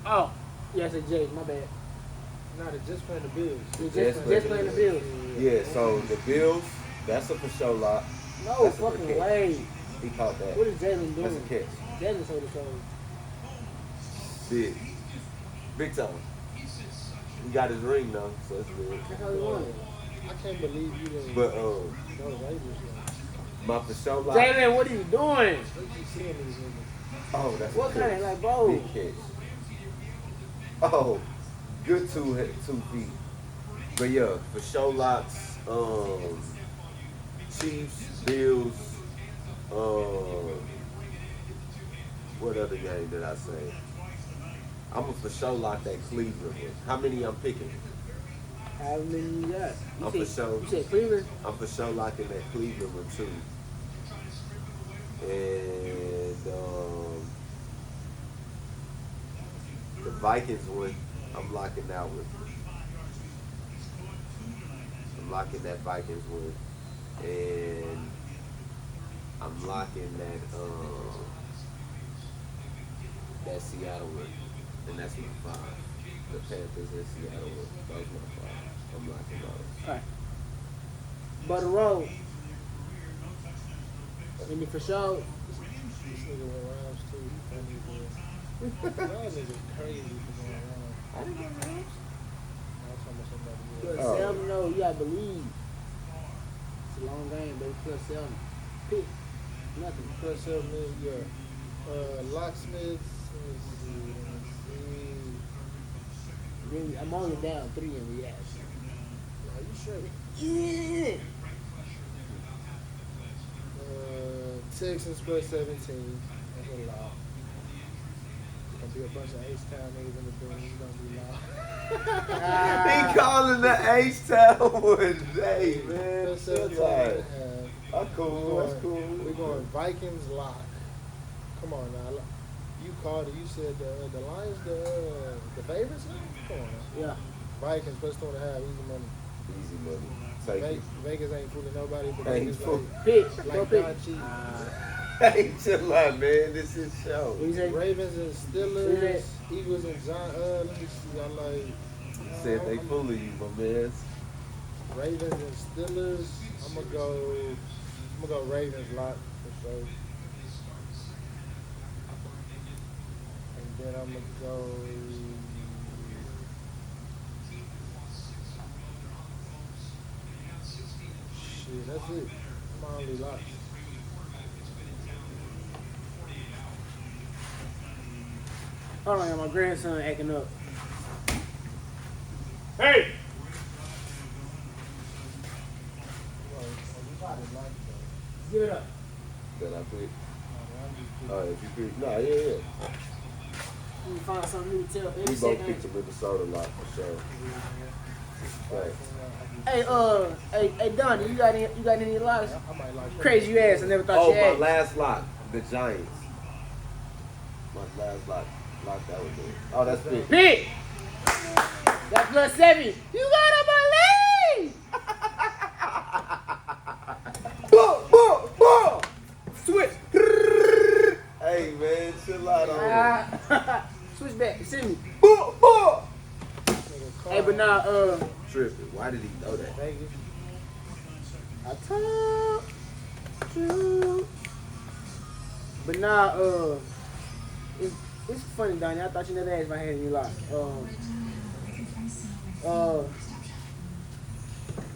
Oh, yeah, it's the Jets. My bad. Nah, the Jets playing the Bills. The Jets Jets playing the Bills. Yeah, so the Bills, that's a for show lock. No That's a fucking good catch. way. He caught that. What is Jalen That's a doing? catch. Jalen sold the show. Big. Big time. He got his ring though, so it's good. That's how he won it. I can't believe you didn't. But those Raiders, man. my for show lock. Jalen, what are you doing? What you seeing these niggas? Oh, that's What a kind catch. of, like, bro? Big catch. Oh, good 2 feet. But yeah, for show locks, Chiefs, Bills, what other game did I say? I'm a for show lock that Cleveland one. How many I'm picking? How many you got? I'm for sure. You said Cleveland? I'm for sure locking that Cleveland one too. And the Vikings one, I'm locking that one. I'm locking that Vikings one. And I'm locking that Seattle one. And that's my 5. The Panthers and Seattle one. That was my 5. I'm locking those. Alright. Butter roll. Any for sure? This nigga went Rams too. Y'all niggas crazy for going Rams. I didn't get Rams. I'm talking about somebody Plus else. 7, no, you gotta believe. It's a long game, baby. Plus 7. Pick. Nothing. Plus 7 minutes, yeah. Locksmiths. Let me see. Really, I'm only down 3 in reaction. Are you sure? Yeah. Texans plus 17. That's a lot. gonna be a bunch of H-Town niggas in the building. It's gonna be loud. He calling the H-Town one day, man. That's Chill what out. have. That's cool. That's cool. We're going Vikings lock. Come on now. You called it. You said the Lions, the favorites? Come on now. Yeah. Vikings plus 2.5. Easy money. Easy money. Take it. Vegas ain't fooling nobody, but Ain't Vegas fool- Pick. Go like pick. God cheap. Hey, chill out, man. This is show. What you say? Ravens and Steelers, Eagles and Giants. Let me see. I like. Said they fooling you, my man. Ravens and Steelers. I'm gonna go Ravens lot for sure. And then I'm gonna go. Shit, that's it. My only lot. Hold on, my grandson acting up. Hey! Give it up. That I pick. Oh, if you pick. Nah, yeah. You find something new to tell We every both second. picked the Minnesota lot for sure. Right. Hey, Donnie, you got any locks? I might like Crazy you ass, I never thought Oh, you my had. last lock, the Giants. My last lock that was good. Oh, that's big. Pick! That's plus 7. You gotta believe! Switch! Hey, man, chill out on Switch back, send me. it. Hey, but now, Tripping. Why did he know that? Vegas. I told you. But now, it's funny, Donnie. I thought you never asked if I had any lock.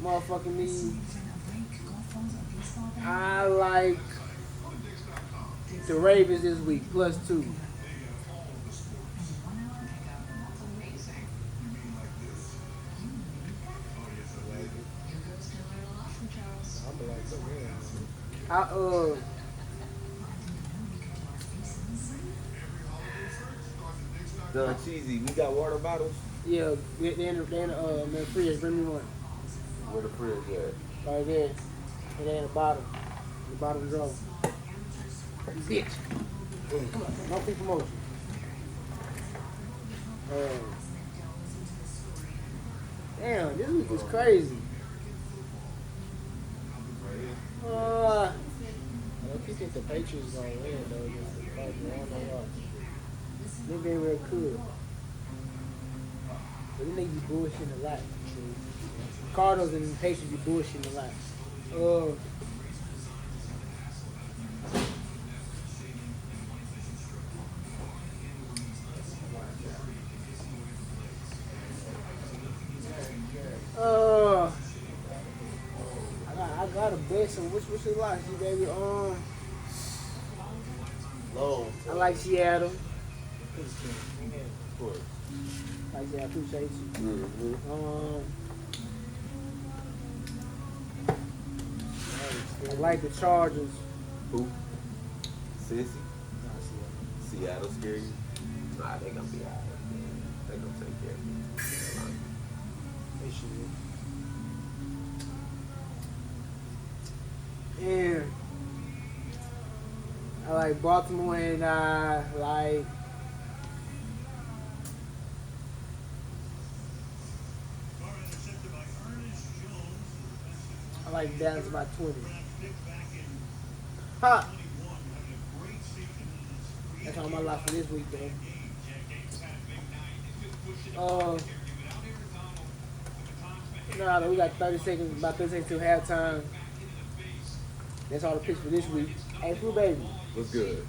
Motherfucking me. I like the Ravens this week, plus 2. I'm gonna like the win. Don Cheesy, we got water bottles? Yeah, they're in the fridge. Bring me one. Where the fridge at? Right there. And they in the bottom. The bottom drawer. Bitch. Come on, no free promotion. Damn, this week is crazy. I don't think the Patriots gonna win though against the Falcons. I don't know why. They very well could. But then they be bullshitting a lot. Cardinals and the Patriots be bullshitting a lot. I got a bet. So which you like, you baby? Low. I like Seattle. Of course. Like that, I appreciate you. Mm-hmm. I like the Chargers. Who? Cincy? Seattle scare you? Nah, they gonna be alright. They gonna take care of you. They should. And I like Baltimore, and I like Dallas by 20. Ha! That's all my life for this week, though. No, we got 30 seconds, about 30 seconds till halftime. That's all the picks for this week. Hey, Flu Baby, What's good?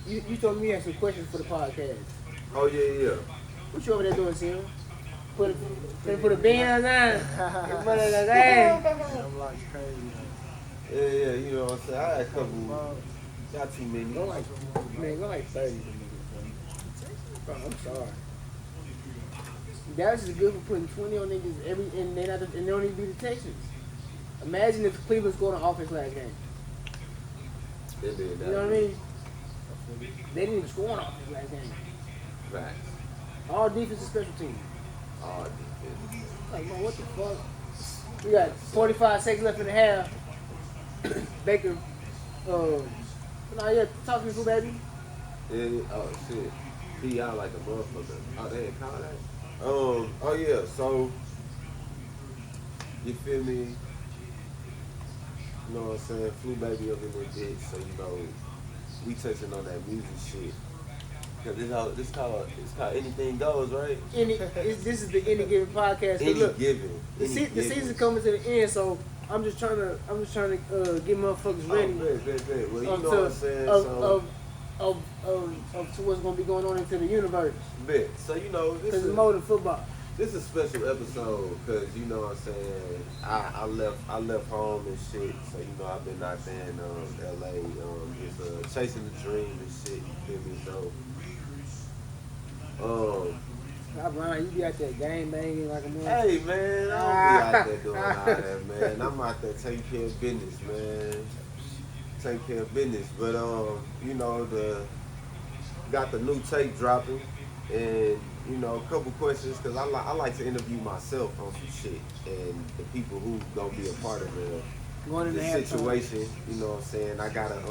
you told me you had some questions for the podcast. Oh, yeah. What you over there doing, Sam? Put a band on. Put it on there. I'm like crazy. Yeah, you know what I'm saying? I had a couple, not too many. Man, go like 30. Bro, I'm sorry. Dallas is good for putting 20 on niggas and they don't even beat the Texans. Imagine if Cleveland scored on offense last game. They did that. You know what I mean? They didn't even score on offense last game. Facts. All defense and special teams. All defense. Like, man, what the fuck? We got 45 seconds left in the half. Baker, nah, yeah, talk to me, fool, baby. Yeah, oh shit. He out like a motherfucker. Oh, they ain't call that? Oh yeah, so you feel me? You know what I'm saying? Flew baby up in that bitch, so you know, we touching on that music shit. Cause it's called anything goes, right? This is the Any Given podcast. Any Look, given. the season coming to the end, so I'm just trying to get motherfuckers ready. Bet. Well, you know what I'm saying. To what's gonna be going on into the universe. Bet. So you know, this Because is it's more than football. This is a special episode because you know what I'm saying. I left home and shit, so you know I've been out there in LA, just chasing the dream and shit. You feel me? So, I'm lying. You be out there game banging like a man. hey man, I don't be out there doing all that, man. I'm out there taking care of business, man. Taking care of business, but you know got the new tape dropping and. You know, a couple questions because I like to interview myself on some shit and the people who gonna be a part of the situation. You know what I'm saying? I gotta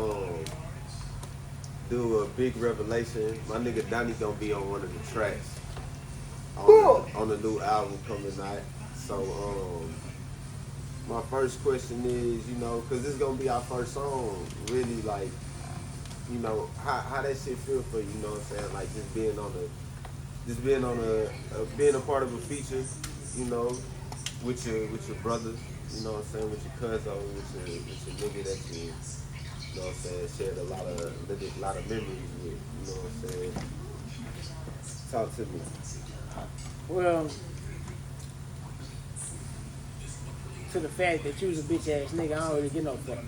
do a big revelation. My nigga Donnie gonna be on one of the tracks on the new album coming out. So my first question is, you know, because this is gonna be our first song. Really, like, you know, how that shit feel for you? You know what I'm saying? Like just being a part of a feature, you know, with your brother, you know what I'm saying, with your cousin, with your nigga that you know what I'm saying, shared a lot of memories with, you know what I'm saying. Talk to me. Well, to the fact that you was a bitch ass nigga, I don't really get no fuck.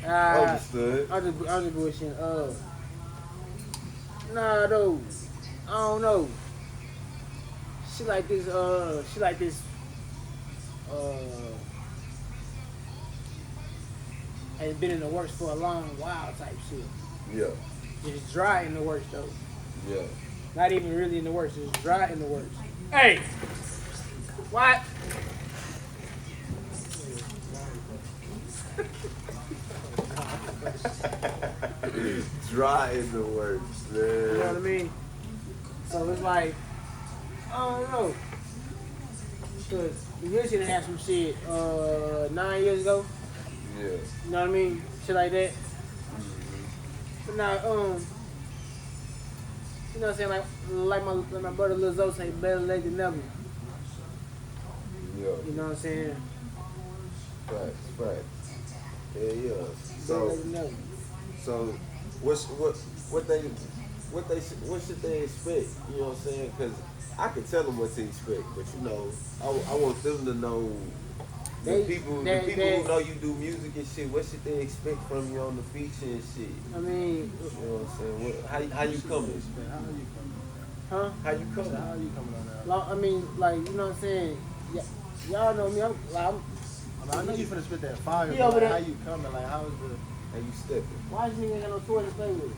Understood. I'm just bullshitting. Nah, though. I don't know. She like this, has been in the works for a long while type shit. Yeah. Just dry in the works though. Yeah. Not even really in the works, just dry in the works. Hey! What? Dry in the works, man. You know what I mean? So it's like, I don't know. Cause we really should have had some shit 9 years ago. Yeah. You know what I mean? Shit like that. But now, you know what I'm saying? Like my brother Lil Zo say, better late than never. Yeah. You know what I'm saying? Facts. Yeah. Better late than never. So, what should they expect? You know what I'm saying? Because I can tell them what to expect, but you know, I want them to know. The people who know you do music and shit, what should they expect from you on the feature and shit? I mean, you know what I'm saying? How you coming? Huh? How you coming? How you coming on that? I mean, like, you know what I'm saying? Y'all know me. I know you finna spit that fire, Yeah, but but how you coming? Like, how is the... How you stepping? Why this nigga ain't got no toy to play with?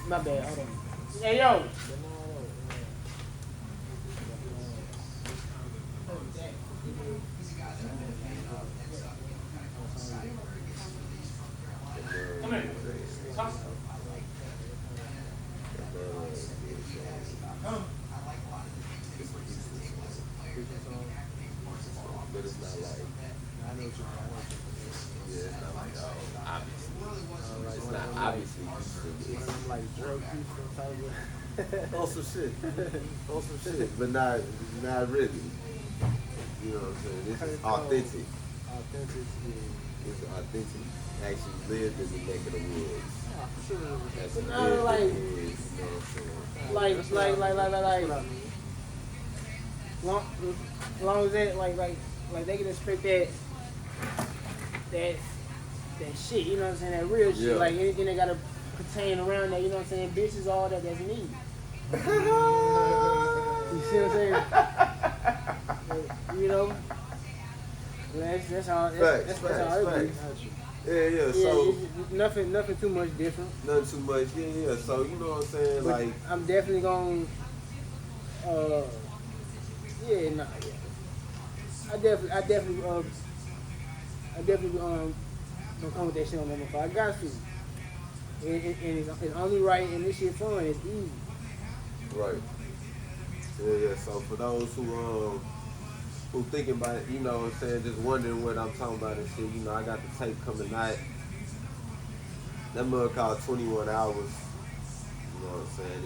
My bad, hold on. Hey, yo! Come here. Come. Come. But it's not like, I know what you're yeah, it's not like, obviously. It's not obviously. I'm like drug people type of... On some shit. But not really. You know what I'm saying? This is authentic. Authentic, yeah. It's authentic. Actually lived in the neck of the woods. Yeah, for sure. That's But lived now, like, in the woods, you know what I'm saying? long as that, like they can expect that shit, you know what I'm saying, that real shit, Yeah. like anything that gotta pertain around that, you know what I'm saying, bitch is all that's needed. You see what I'm saying? You know? That's how it be. Yeah, So it's nothing too much different. nothing too much. Yeah. So you know what I'm saying? But Like, I'm definitely gonna, uh, yeah, nah, yeah. I definitely gonna come with that shit on number 5. I got to. And it's only right, and this shit fun. It's easy. right. Yeah. So for those who thinking about it, you know what I'm saying, just wondering what I'm talking about and shit, you know, I got the tape coming tonight. That mug called 21 Hours. You know what I'm saying?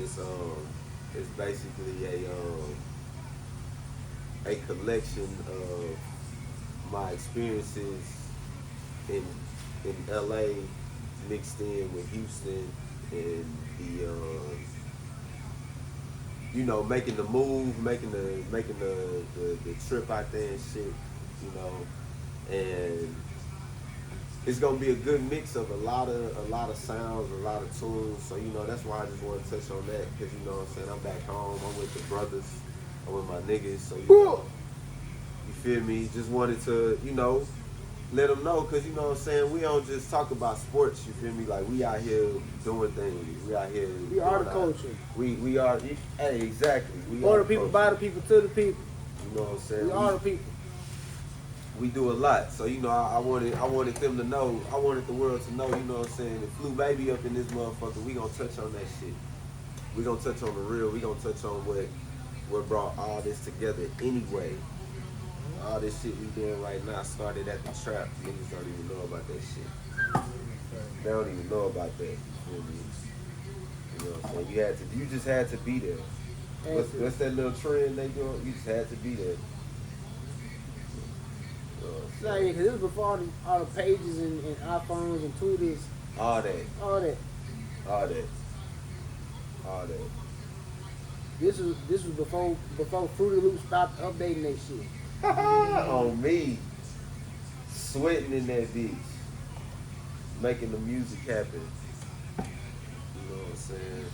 It's basically a collection of my experiences in LA mixed in with Houston and the you know, making the move, making the trip out there and shit, you know, and it's gonna be a good mix of a lot of sounds, a lot of tunes. So you know, that's why I just want to touch on that because you know what I'm saying, I'm back home, I'm with the brothers, I'm with my niggas, so you know, you feel me? Just wanted to, you know, let them know because you know what I'm saying, we don't just talk about sports, you feel me? Like we out here doing things, we out here. We are the culture. We are, hey, exactly. We For are the people, culture. by the people, to the people. You know what I'm saying? We are the people. We do a lot. So, you know, I wanted them to know, I wanted the world to know, you know what I'm saying? If Flu Baby up in this motherfucker, we gonna touch on that shit. We gonna touch on the real. We gonna touch on what brought all this together anyway. All this shit we doing right now started at the trap. Niggas don't even know about that shit. They don't even know about that. You feel me? You know what I'm saying? You just had to be there. What's that little trend they doing? You just had to be there. Nah, yeah, because it was before all the pages and iPhones and Twitters. All that. All that. All that. All that. This was before Fruity Loops stopped updating that shit. On me. Sweating in that bitch. Making the music happen. You know what I'm saying?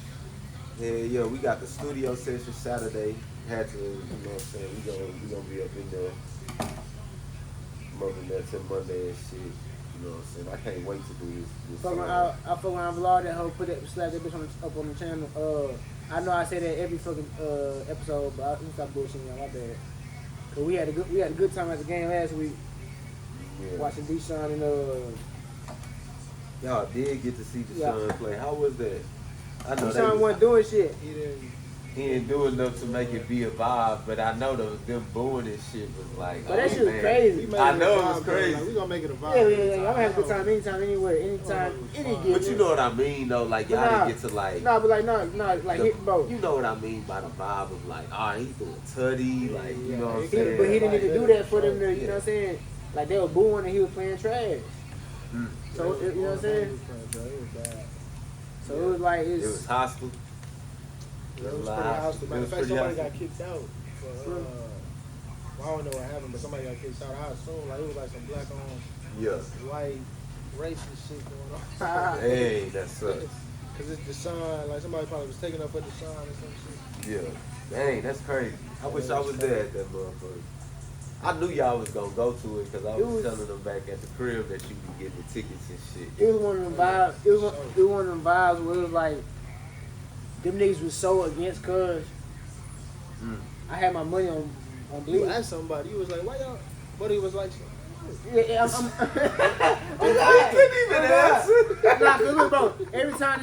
Yeah, we got the studio session Saturday. Had to, you know what I'm saying, we gonna be up in there. Moving there till Monday and shit. You know what I'm saying? I can't wait to do this. I fuck around vlog that hoe, slap that bitch up on the channel. I know I say that every fucking episode, but I'm stop bullshitting y'all, my bad. Cause we had a good time at the game last week. Yeah. Watching Deshaun and y'all did get to see Deshaun play. How was that? I know Deshaun wasn't doing shit. He didn't do enough to make it be a vibe, but I know them booing and shit was like, but that shit was crazy. I know it was crazy. Like, we gonna make it a vibe. Yeah. I'm gonna have a good time anytime, anywhere, anytime, any given. But you know what I mean though, like y'all didn't get to like. Nah, but like hit bro. You know what I mean by the vibe of like, he's doing tutty, like you know what I'm saying. But he didn't even do that for them to, you know what I'm saying? Like they were booing and he was playing trash. So you know what I'm saying? So it was like it was hostile. It was pretty hostile. Matter of fact, somebody got kicked out. I don't know what happened, but somebody got kicked out. I assume like it was like some black on white racist shit going on. Hey, that sucks. Cause it's Deshaun, like somebody probably was taking up for Deshaun or some shit. Yeah. Dang, that's crazy. I wish I was there at that motherfucker. I knew y'all was gonna go to it because I was telling them back at the crib that you could get the tickets and shit. It was one of them vibes. It was one of them vibes where it was like them niggas was so against cuz. I had my money on Bleed. You asked somebody, you was like, why y'all? But he was like, yeah, I'm I couldn't even answer. Nah, cause look, bro. Every time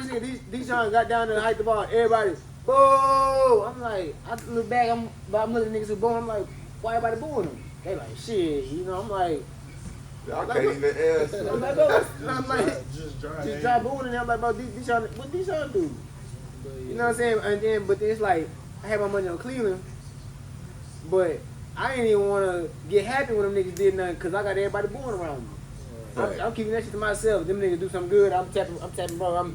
these Johns got down there and hiked the ball, everybody, boo! I'm like, I look back, I'm looking at niggas who booing. I'm like, why everybody booing them? They like, shit, you know. I'm like, I can't even answer. I'm like, bro, I'm like, just try booing, and I'm like, bro, these Johns, what these Johns do? You know what I'm saying? And then, but then it's like, I had my money on Cleveland, but I ain't even want to get happy when them niggas did nothing because I got everybody booing around me. Right. I'm keeping that shit to myself. Them niggas do something good, I'm tapping, bro. I'm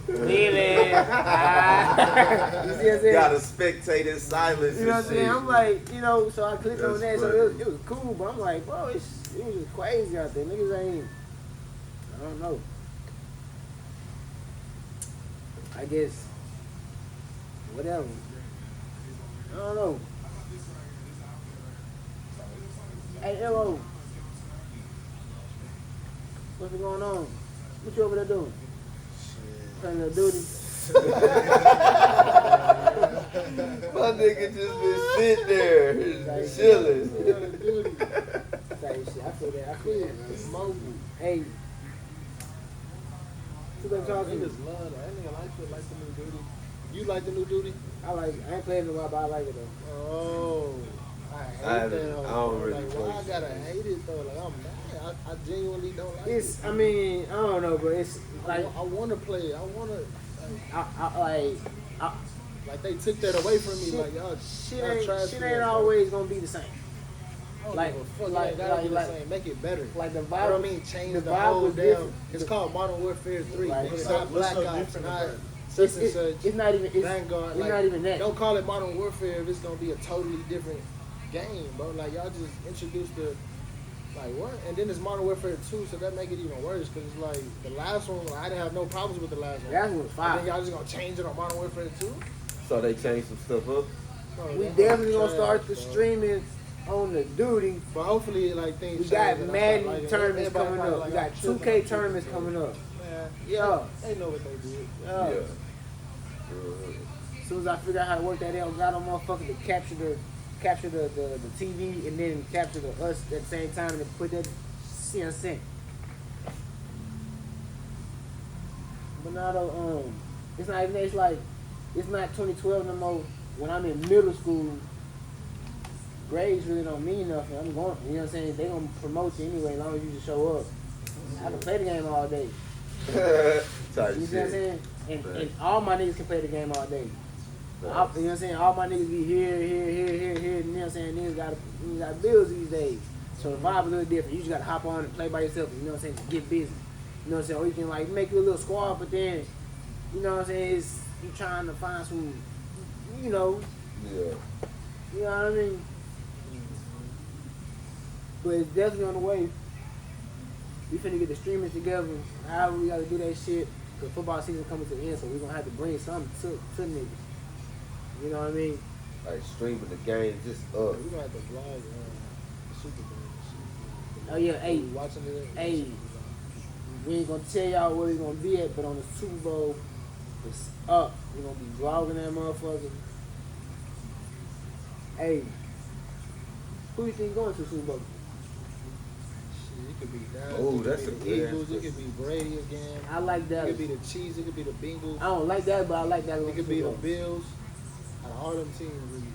leaving. You see what I'm saying? Got a spectator silence. You know what I'm saying? Shit. I'm like, you know, so I clicked on that. That's So funny. it was cool, but I'm like, bro, it was just crazy out there. Niggas ain't, I don't know. I guess, whatever. I don't know. Hey, hello. What's going on? What you over there doing? Shit. Playing Little Duty? My nigga just been sitting there, Like, chilling. Like, shit, I feel that. I feel that. It's mobile. Hey. Too much talking. Niggas love that. That nigga like the new duty. You like the new duty? I ain't playing in a while, but I like it though. Oh. I hate that. I don't really like, play. why I gotta hate it though? Like, I'm mad. I genuinely don't like It's, it. I mean, I don't know, but it's like, I want to play it. I want to. I Like they took that away from me. Shit- Like y'all, shit y'all trash ain't for that, bro. always gonna be the same. I don't like- give a fuck. like- It gotta be the like- same. Make it better. Like the You vibe. know what I mean? Change the the, vibe whole was damn. different. It's called Modern Warfare 3. Right. It's What's not Black so Ops. different Not about it? such and such. It's not even. It's, Vanguard. it's Like, not even that. Don't call it Modern Warfare if it's gonna be a totally different game, bro. Like y'all just introduced the. Like what? And then it's Modern Warfare 2, so that make it even worse because it's like the last one. I didn't have no problems with the last one. That was And then fire. y'all just gonna change it on Modern Warfare 2? So they changed some stuff up. Bro, We that definitely whole gonna start the trash, bro. streaming on the duty. But hopefully, like things. We change got and I start Madden liking it. tournaments Everybody coming probably up. like, We got I'm tripping, 2K I'm tournaments tripping. coming up. Man, Yeah. they know what they did. Yeah. Yeah. As soon as I figure out how to work that out, got on motherfucker to capture the TV and then capture the us at the same time and put that CN. But now though, it's not even. It's like it's not 2012 no more. When I'm in middle school, grades really don't mean nothing. I'm going. You know what I'm saying? They gonna promote you anyway, as long as you just show up. I can play the game all day. Type You see what I'm shit. saying? And, Right. and all my niggas can play the game all day. Right. You know what I'm saying? All my niggas be here, and you know what I'm saying? Niggas got bills these days. So the vibe is a little different. You just gotta hop on and play by yourself, you know what I'm saying? To get busy. You know what I'm saying? Or you can like make you a little squad, but then, you know what I'm saying? It's you trying to find some, you know, Yeah. you know what I mean? But it's definitely on the way. We finna get the streamers together. However we gotta do that shit. The football season coming to the end, so we're gonna have to bring something to niggas. You know what I mean? Like streaming the game just up. We're gonna have to vlog the Super Bowl. and shit. Oh yeah, hey, We watching it. hey. We ain't gonna tell y'all where we gonna be at, but on the Super Bowl, it's up. We're gonna be vlogging that motherfucker. Hey, who you think going to the Super Bowl? Shit, it could be Dallas. Oh, it could that's be a the good Eagles. answer. It could be Brady again. I like It that. could be the Chiefs. It could be the Bengals. I don't like that, but I like that. It could be Super the Bowl. Bills. Out of all them teams,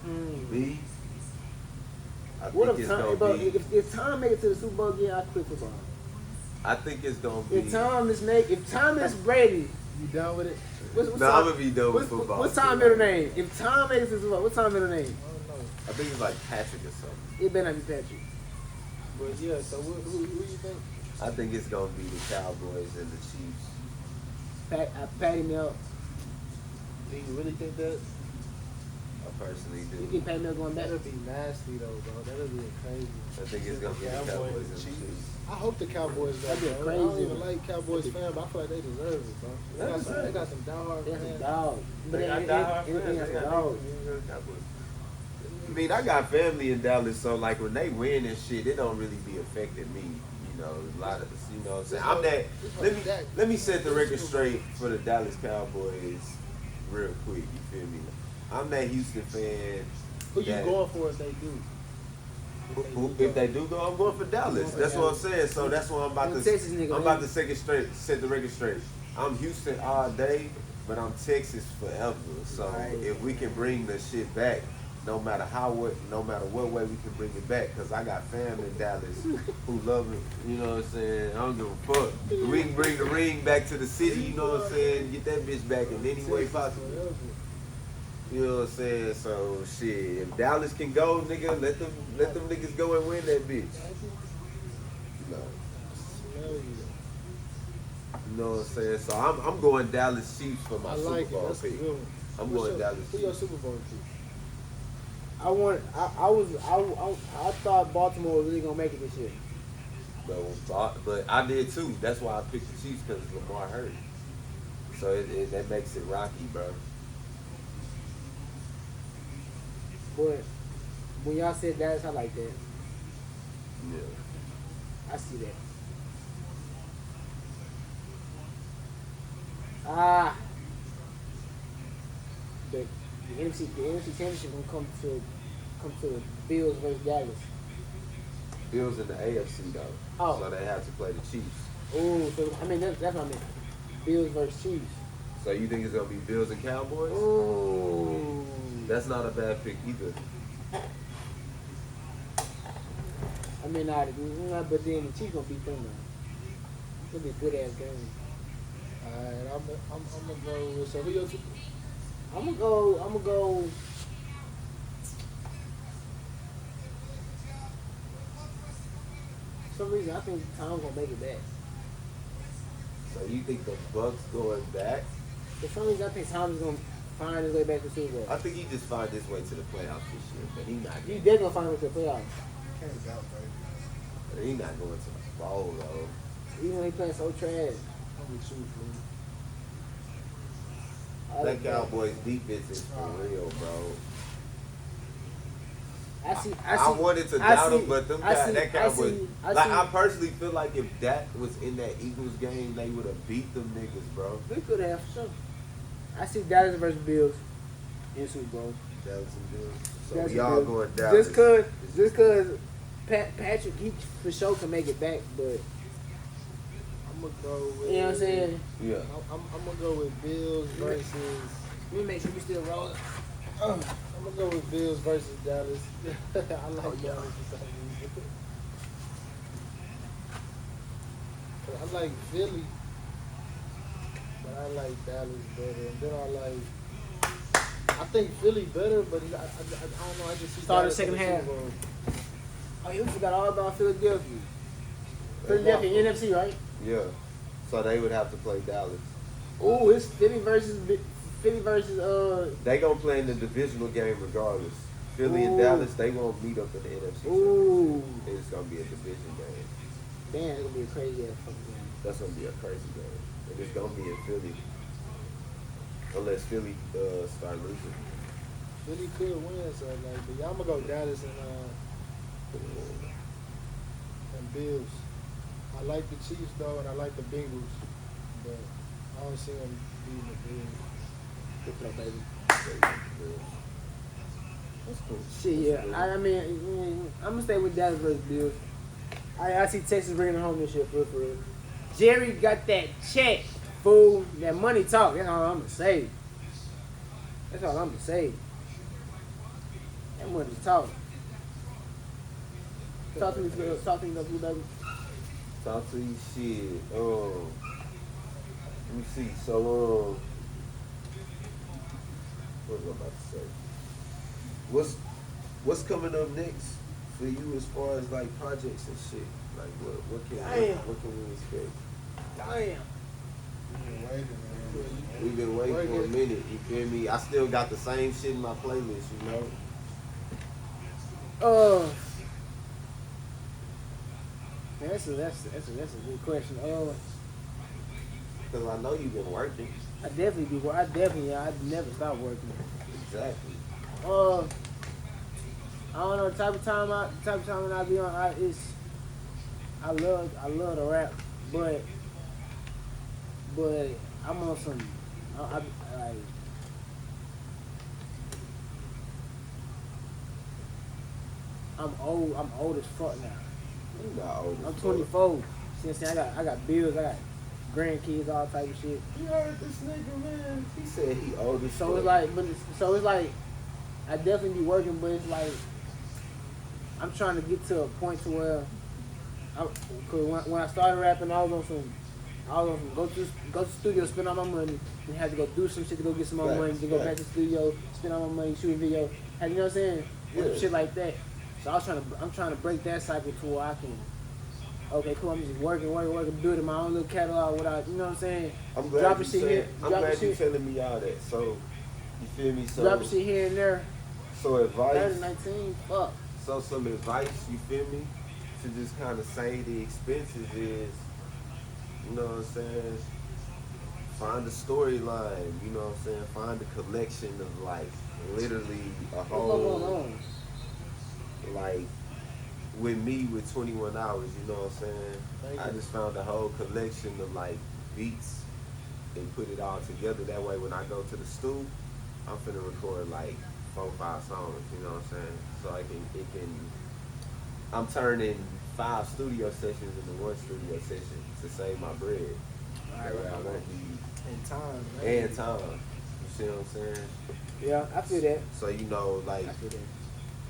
really. Me. I What think if it's Tom? gonna But be. if Tom make it to the Super Bowl again, I quit football. I think it's gonna be. If Tom is Brady, You down with it? what's No, I'm gonna be done with what's, football. What's Tom's middle name? If Tom makes it to the Super Bowl, what's Tom's middle name? I don't know. I think it's like Patrick or something. It better not be Patrick. But yeah, so who you think? I think it's gonna be the Cowboys and the Chiefs. I pat him up. Do you really think that? I personally You do. think Pat Mel going back? That'd be nasty though, bro. That'd be crazy. I think it's gonna be the Cowboys and the Chiefs. I hope the Cowboys go. That'd be Bro. I crazy. don't even like Cowboys fans, but I feel like they deserve it, bro. They got some diehard That's a fans. dog. But They got they diehard got fans. They some got dogs. Cowboys. I mean, I got family in Dallas, so like when they win and shit, it don't really be affecting me. You know, a lot of you know what I'm saying. I'm that. Let me set the record straight for the Dallas Cowboys real quick. You feel me? I'm that Houston fan. Who you that- going for if they do? If they do go, I'm going for Dallas. That's what I'm saying. So that's what I'm about I'm a to. Texas nigga, I'm man. about to set the record straight. I'm Houston all day, but I'm Texas forever. So Right. if we can bring the shit back, no matter what way we can bring it back, because I got fam in Dallas who love it. You know what I'm saying? I don't give a fuck. If we can bring the ring back to the city, you know what I'm saying? Get that bitch back in any way possible. You know what I'm saying? So shit, if Dallas can go, nigga, let them niggas go and win that bitch. No. You know what I'm saying? So I'm going Dallas Chiefs for my I Super like it. Bowl That's a pick. good one. I'm What's going your- Dallas Who your Chiefs. Super Bowl pick? I thought Baltimore was really gonna make it this year. But I did too. That's why I picked the Chiefs, because Lamar hurt. So that makes it rocky, bro. But when y'all said Dallas, I like that. Yeah. I see that. The NFC championship gonna come to the Bills versus Dallas. Bills in the AFC though, Oh. so they have to play the Chiefs. Oh, so I mean that's what I meant. Bills versus Chiefs. So you think it's gonna be Bills and Cowboys? Ooh. That's not a bad pick either. I mean, but then the Chiefs gonna beat them though. It's gonna be a good ass game. Alright, I'm gonna go with, so who your two? I'm gonna go. For some reason, I think Tom's gonna make it back. So you think the Bucks going back? For some reason, I think Tom's gonna find his way back to the Super Bowl. I think he just find his way to the playoffs this year, but he not. He definitely gonna find his way to the playoffs. Can't doubt, baby. He not going to the bowl though. Even when he playing so trash. I'm with you, fool. That Cowboys defense is for real, bro. I wanted to doubt him, but that Cowboys. I personally feel like if Dak was in that Eagles game, they would have beat them niggas, bro. We could have for sure. I see Dallas versus Bills in Super Bowl. Dallas and Bills. So Dallas we and all Bills. going Dallas. Just cause Patrick, he for sure can make it back, but I'm gonna go with. you know what I'm saying? Yeah. I'm gonna go with Bills versus. Let me make sure we still rolling. I'm gonna go with Bills versus Dallas. I like Dallas for some reason. I like Philly, but I like Dallas better. And then I think Philly better, but I don't know. I just see Start the Dallas second in the half. Super Bowl. Oh, you forgot all about Philadelphia. Philadelphia NFC, right? Yeah. So they would have to play Dallas. Ooh, it's Philly versus. They gonna play in the divisional game regardless. Philly and Ooh. Dallas, they won't meet up in the NFC. Ooh. It's gonna be a division game. Damn, it's gonna be a crazy ass fucking game. That's gonna be a crazy game. And it's gonna be in Philly. Unless Philly start losing. Philly could win, so like, but yeah, I'm gonna go Dallas and Bills. I like the Chiefs though, and I like the Bengals, but I don't see them beating the Bills. Good play, baby. That's cool. Shit, yeah. I mean, I'm gonna stay with Dallas versus Bills. I see Texas bringing it home this year, for real. Jerry got that check, fool. That money talk. That's all I'm gonna say. That's all I'm gonna say. That money talk. Talk to me, baby. Talk to you, shit. Let me see. So, what was I about to say? What's coming up next for you as far as like projects and shit? Like what can we expect? Damn. We've been waiting for a minute. You feel me? I still got the same shit in my playlist. You know. That's a good question. Because I know you've been working. I definitely do. I never stop working. Exactly. I don't know the type of time when I be on. I love to rap, but I'm on some. I like. I'm old as fuck now. You not old as I'm fuck. 24. Since then, I got bills. I got grandkids, all type of shit. You heard this nigga, man? He said he old as So fuck. it's like, I definitely be working, but it's like, I'm trying to get to a point to where, cause when I started rapping, I was on some go to the studio, spend all my money, and had to go do some shit to go get some more money, to go back to the studio, spend all my money, shoot a video, and you know what I'm saying? Yeah. Shit like that. So I'm trying to break that cycle to where I can. Okay, cool. I'm just working, building my own little catalog without, you know what I'm saying? I'm glad dropping you shit said, here, I'm dropping glad you shit, telling me all that. So, you feel me? So, dropping shit here and there. so advice. 30, 19, fuck. So some advice, you feel me? To just kind of say the expenses is, you know what I'm saying? Find a storyline, you know what I'm saying? Find a collection of like literally a What's going whole, on? like with me with 21 hours, you know what I'm saying? Thank I you. just found a whole collection of like beats and put it all together. That way, when I go to the studio, I'm finna record like 4 or 5 songs. You know what I'm saying? So it can. I'm turning 5 studio sessions into 1 studio session to save my bread. That way I won't be and time. and time. You see what I'm saying? Yeah, I feel that. So you know, like, I feel that.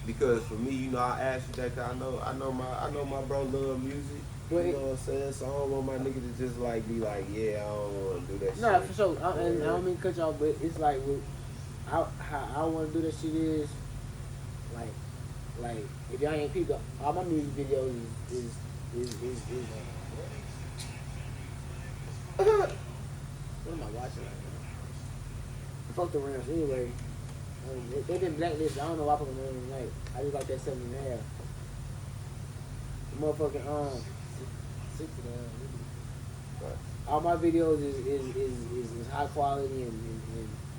because for me, you know, I asked you that 'cause I know my bro love music. But you know what I'm saying? So I don't want my nigga to just like be like, yeah, I don't want to do that nah, shit. for sure. And I don't mean to cut y'all, but it's like how I want to do that shit is like if y'all ain't peeped, all my music videos is what am I watching right now? Fuck the Rams anyway. They been blacklisted. I don't know why I put them in tonight. I just like that 7.5. The motherfucking 69. All my videos is high quality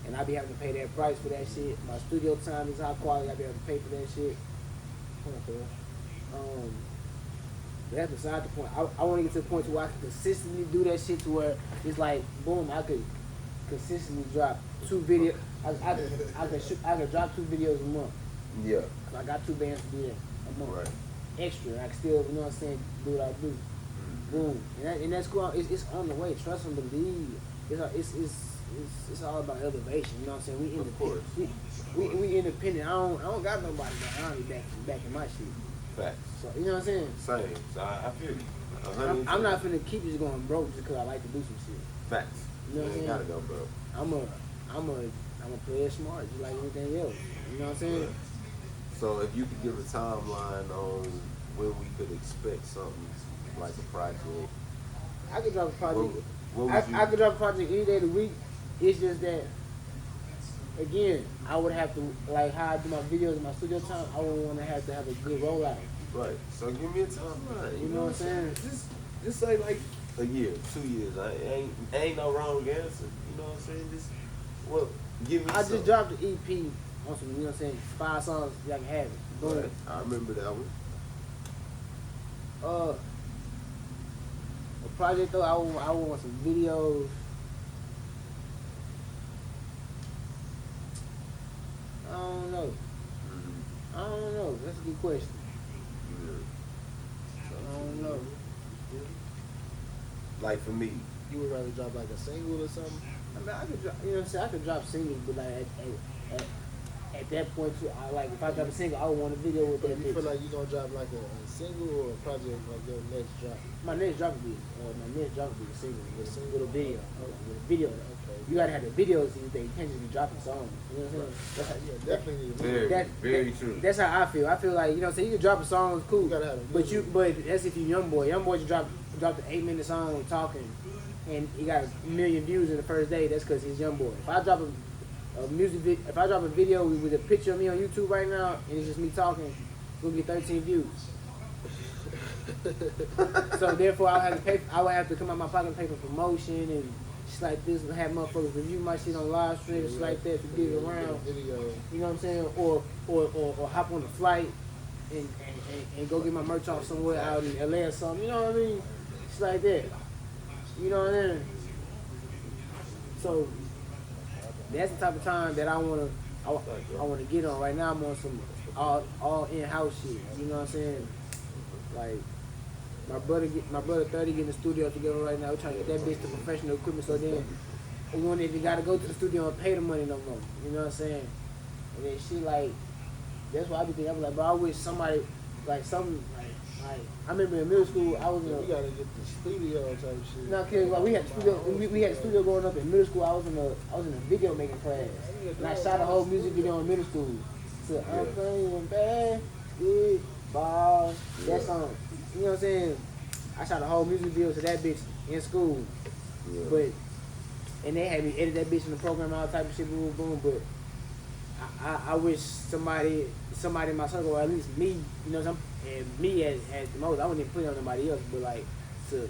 and I be having to pay that price for that shit. My studio time is high quality. I be having to pay for that shit. But that's beside the point. I want to get to the point to where I can consistently do that shit to where it's like, boom, I could consistently drop 2 videos. I could drop 2 videos a month. Yeah. Cause I got 2 bands to do that a month. Right. Extra. I can still, you know what I'm saying, do what I do. Boom. And that's cool. It's on the way. Trust and believe. It's all about elevation. You know what I'm saying? We independent. We independent. I don't got nobody behind me backing my shit. Facts. So you know what I'm saying? Same. So I feel you. I'm not finna keep just going broke just because I like to do some shit. Facts. You know what I'm saying? Gotta go, bro. I'm a player smart, just like anything else. You know what I'm saying? Right. So if you could give a timeline on when we could expect something like a project, I could drop a project. I could drop a project any day of the week. It's just that, again, I would have to, like how I do my videos in my studio time, I would want to have a good rollout. Right. So give me a timeline. You know what I'm saying? Just say like a year, 2 years. Ain't no wrong answer. You know what I'm saying? Give me I something. just dropped the EP on some, you know what I'm saying, 5 songs, y'all can have it. Boom. Right. I remember that one. A project though, I want some videos. I don't know. I don't know. That's a good question. I don't know. Like for me, You would rather drop like a single or something? I mean, I could drop, you know what I'm saying? I could drop singles, but like at that point too, if I drop a single, I would want a video with But that you bitch. feel like you gonna drop like a single or a project like your next drop? My next drop would be a single with a video. With a video. Okay. You gotta have the videos these days. You can't just be dropping songs. You know what I'm saying? That's how, Yeah, definitely need a video. very true. That's how I feel. I feel like, you know what I'm saying, you can drop a song, it's cool. You gotta have a but video. but that's if you young boy. Young boy just dropped an 8-minute song talking and he got 1 million views in the first day, that's because he's young boy. If I drop if I drop a video with a picture of me on YouTube right now and it's just me talking, it's gonna get 13 views. So therefore I would have to come out my pocket and pay for promotion and shit like this and have motherfuckers review my shit on live stream and shit like that to get it around. Video. You know what I'm saying? Or hop on a flight and go get my merch off somewhere out in LA or something. You know what I mean? Shit like that. You know what I mean? So that's the type of time that I wanna get on. Right now I'm on some all in-house shit. You know what I'm saying? Like my brother 30 getting the studio together right now. We're trying to get that bitch to professional equipment so then we won't even gotta go to the studio and pay the money no more. You know what I'm saying? And then she like, that's why I be thinking, I'm like, bro, I wish somebody like something like I remember in middle school I was in You gotta get the studio type shit. no, cause like we had the studio going up in middle school. I was in a video making class, and I shot a whole music video in middle school. So I'm playing basketball. That song, you know what I'm saying? I shot a whole music video to that bitch in school, and they had me edit that bitch in the program, all type of shit, boom, boom. But I wish somebody in my circle, or at least me, you know what I'm saying? And me as the most, I wouldn't even put it on nobody else, but like to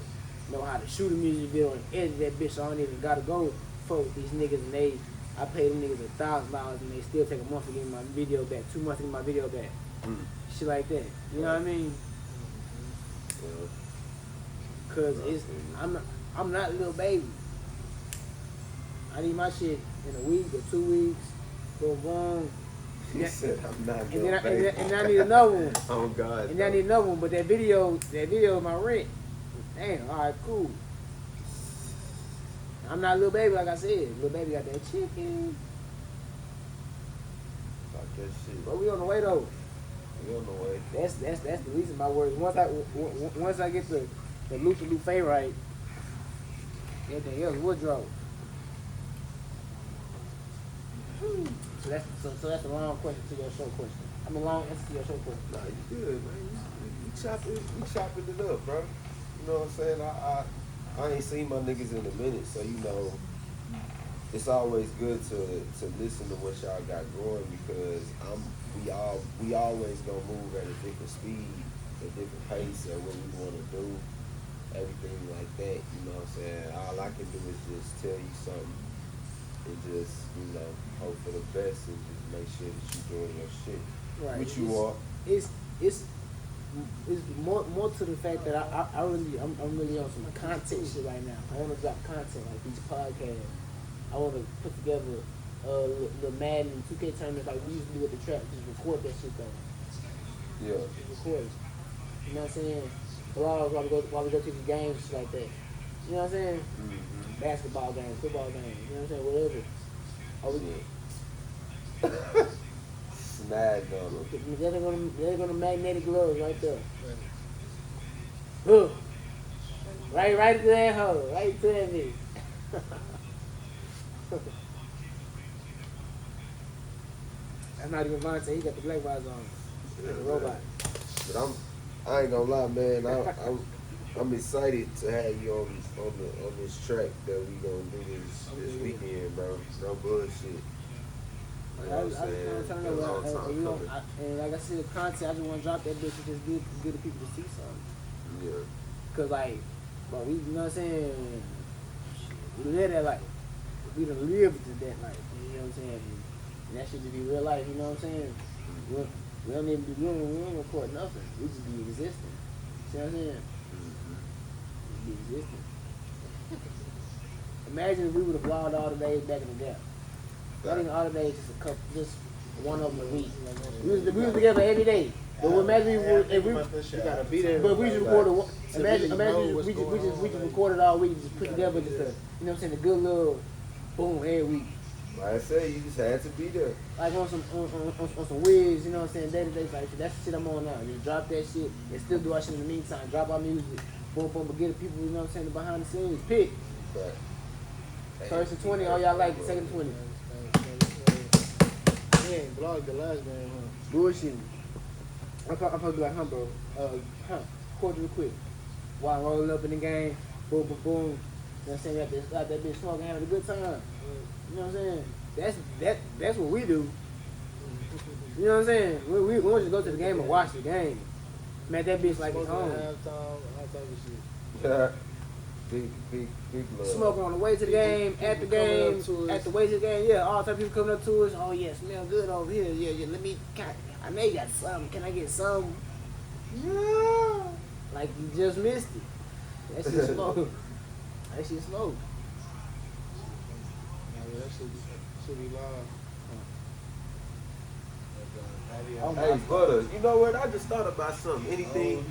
know how to shoot a music video and edit that bitch, so I don't even gotta go fuck these niggas and I pay them niggas $1,000 and they still take a month to get my video back, 2 months to get my video back. Shit like that. You know what I mean? Cause I'm not Lil Baby. I need my shit in a week or 2 weeks. Boom, boom. He said, I'm not And your then, baby. and then I need another one. Oh, God. And then I need another one. But that video is my rent. Damn, all right, cool. I'm not Lil Baby, like I said. Lil Baby got that chicken. Talk that shit. But we on the way, though. We on the way. That's the least of my worries. Once I get the Lucha Lufe right, everything else will drop. So that's a long question to your show question. I mean, long answer to your show question. Nah, you good, man. You chopping it up, bro. You know what I'm saying? I ain't seen my niggas in a minute, so you know, it's always good to listen to what y'all got going because we always gonna move at a different speed, a different pace of what we wanna do, everything like that. You know what I'm saying? All I can do is just tell you something and just, you know, hope for the best and just make sure that you're doing your shit. Right. Which you are. It's more to the fact that I'm really on some content shit right now. I want to drop content like these podcasts. I want to put together the Madden 2K tournaments like we used to do with the trap. Just record that shit though. Yeah. Just record it. You know what I'm saying? Vlogs while we go to these games, shit like that. You know what I'm saying? Mm-hmm. Basketball games, football games. You know what I'm saying? Whatever. Snagged on them. They're gonna magnetic gloves right there. Look. Right to that hole. Right to that bitch. That's not even Vontae. He got the black vibes on. Yeah, The robot. But I ain't gonna lie, man. I'm excited to have you on this track that we gonna do this weekend, bro. No bullshit. You know what I'm saying? I'm Been a long time coming. and like I said, the content, I just want to drop that bitch and just give the people to see something. Yeah. Cause like, but we, you know what I'm saying? We live that life. We done lived to that life. You know what I'm saying? And that shit just be real life. You know what I'm saying? We don't even be doing. We don't record nothing. We just be existing. See what I'm saying? Be existing. Imagine if we would have vlogged all the days back in the gap. Not even all the days, just one of them a week. We was together every day. But imagine if we gotta be there. but we just recorded. Imagine really we just recorded all week, just put together just a, you know what I'm saying, a good little boom every week. Like I said, you just had to be there. Like on some whiz, you know what I'm saying, day to day type shit. That's the shit I'm on now. Just drop that shit and still do our shit in the meantime. Drop our music, boom, boom, but get the people, you know what I'm saying, behind the scenes. Pick. But, First and 20, all y'all like, second and 20. He ain't vlogged the last game, huh? Bullshitting. I'm supposed to be like, bro, record real quick. While rolling up in the game, boom, boom, boom. You know what I'm saying? Got that bitch smoking, having a good time. You know what I'm saying? That's what we do. You know what I'm saying? We won't just go to the game and watch the game. Man, that bitch like it's home. Halftime, all type of shit. yeah. Big love. Smoking on the way to the game, at the game, at the way to the game. Yeah, all type of people coming up to us. Oh yeah, smell good over here. Yeah. Let me. I know you got some. Can I get some? Yeah. Like you just missed it. That shit smoke. That shit smoke. Yeah, that should be live. Hey, Butter, you know what? I just thought about something. Anything?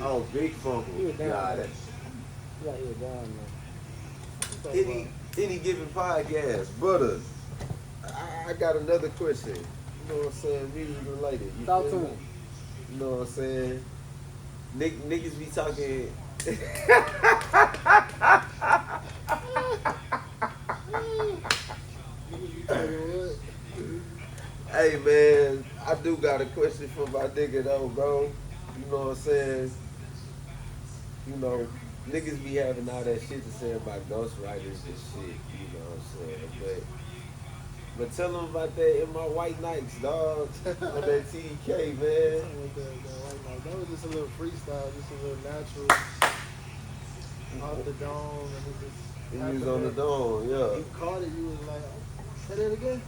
Oh, Big Funky. He was down, Got man. it. You gotta hear it down, man. Any given podcast, Butter. I got another question. You know what I'm saying? Music related. You Talk feel to me? him. You know what I'm saying? Niggas be talking. Hey man, I do got a question for my nigga though, bro. You know what I'm saying? You know, niggas be having all that shit to say about ghostwriters and shit, you know what I'm saying? But tell them about that in my White Nights, dog. On that TDK, man. That was just a little freestyle, just a little natural. Off the dome. And it just He was on the dome, yeah. You caught it, you was like, oh, say that again?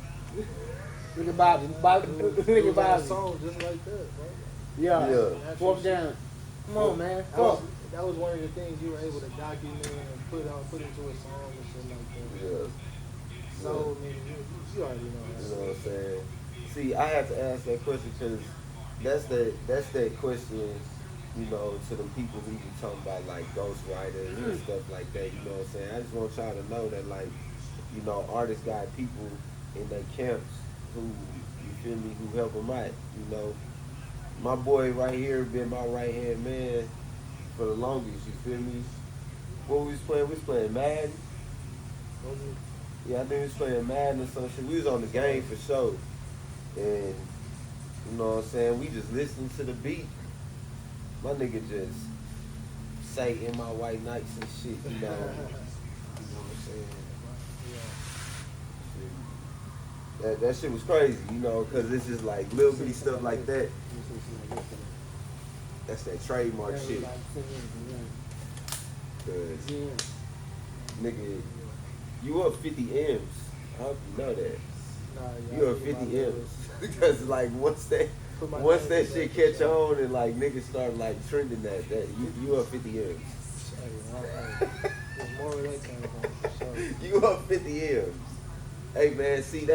Look at Bobby. Look It at was like a Bobby. song just like that, bro. Yeah. Fourth down. Come on, man. That was one of the things you were able to document and put into a song and shit like that. Yeah. so many. You already know that. You know what I'm saying? See, I have to ask that question because that's that question, you know, to the people who be talking about like ghostwriters and stuff like that. You know what I'm saying? I just want y'all to know that like, you know, artists got people in their camps who, you feel me, who help them out. You know, my boy right here been my right hand man for the longest. You feel me? What we was playing? We was playing Madden. Yeah, I think we was playing Madden or some shit. We was on the game for sure. And, you know what I'm saying, we just listening to the beat. My nigga just say in my white nights and shit, you know. You know what I'm saying? That shit was crazy, you know, because it's just like little bitty stuff like that. That's that trademark shit. Cause, nigga, you up 50 M's. I hope you know that. You up 50 M's. Because like once that shit catch on and like niggas start like trending that you up 50 M's. You up 50 M's. Hey man, see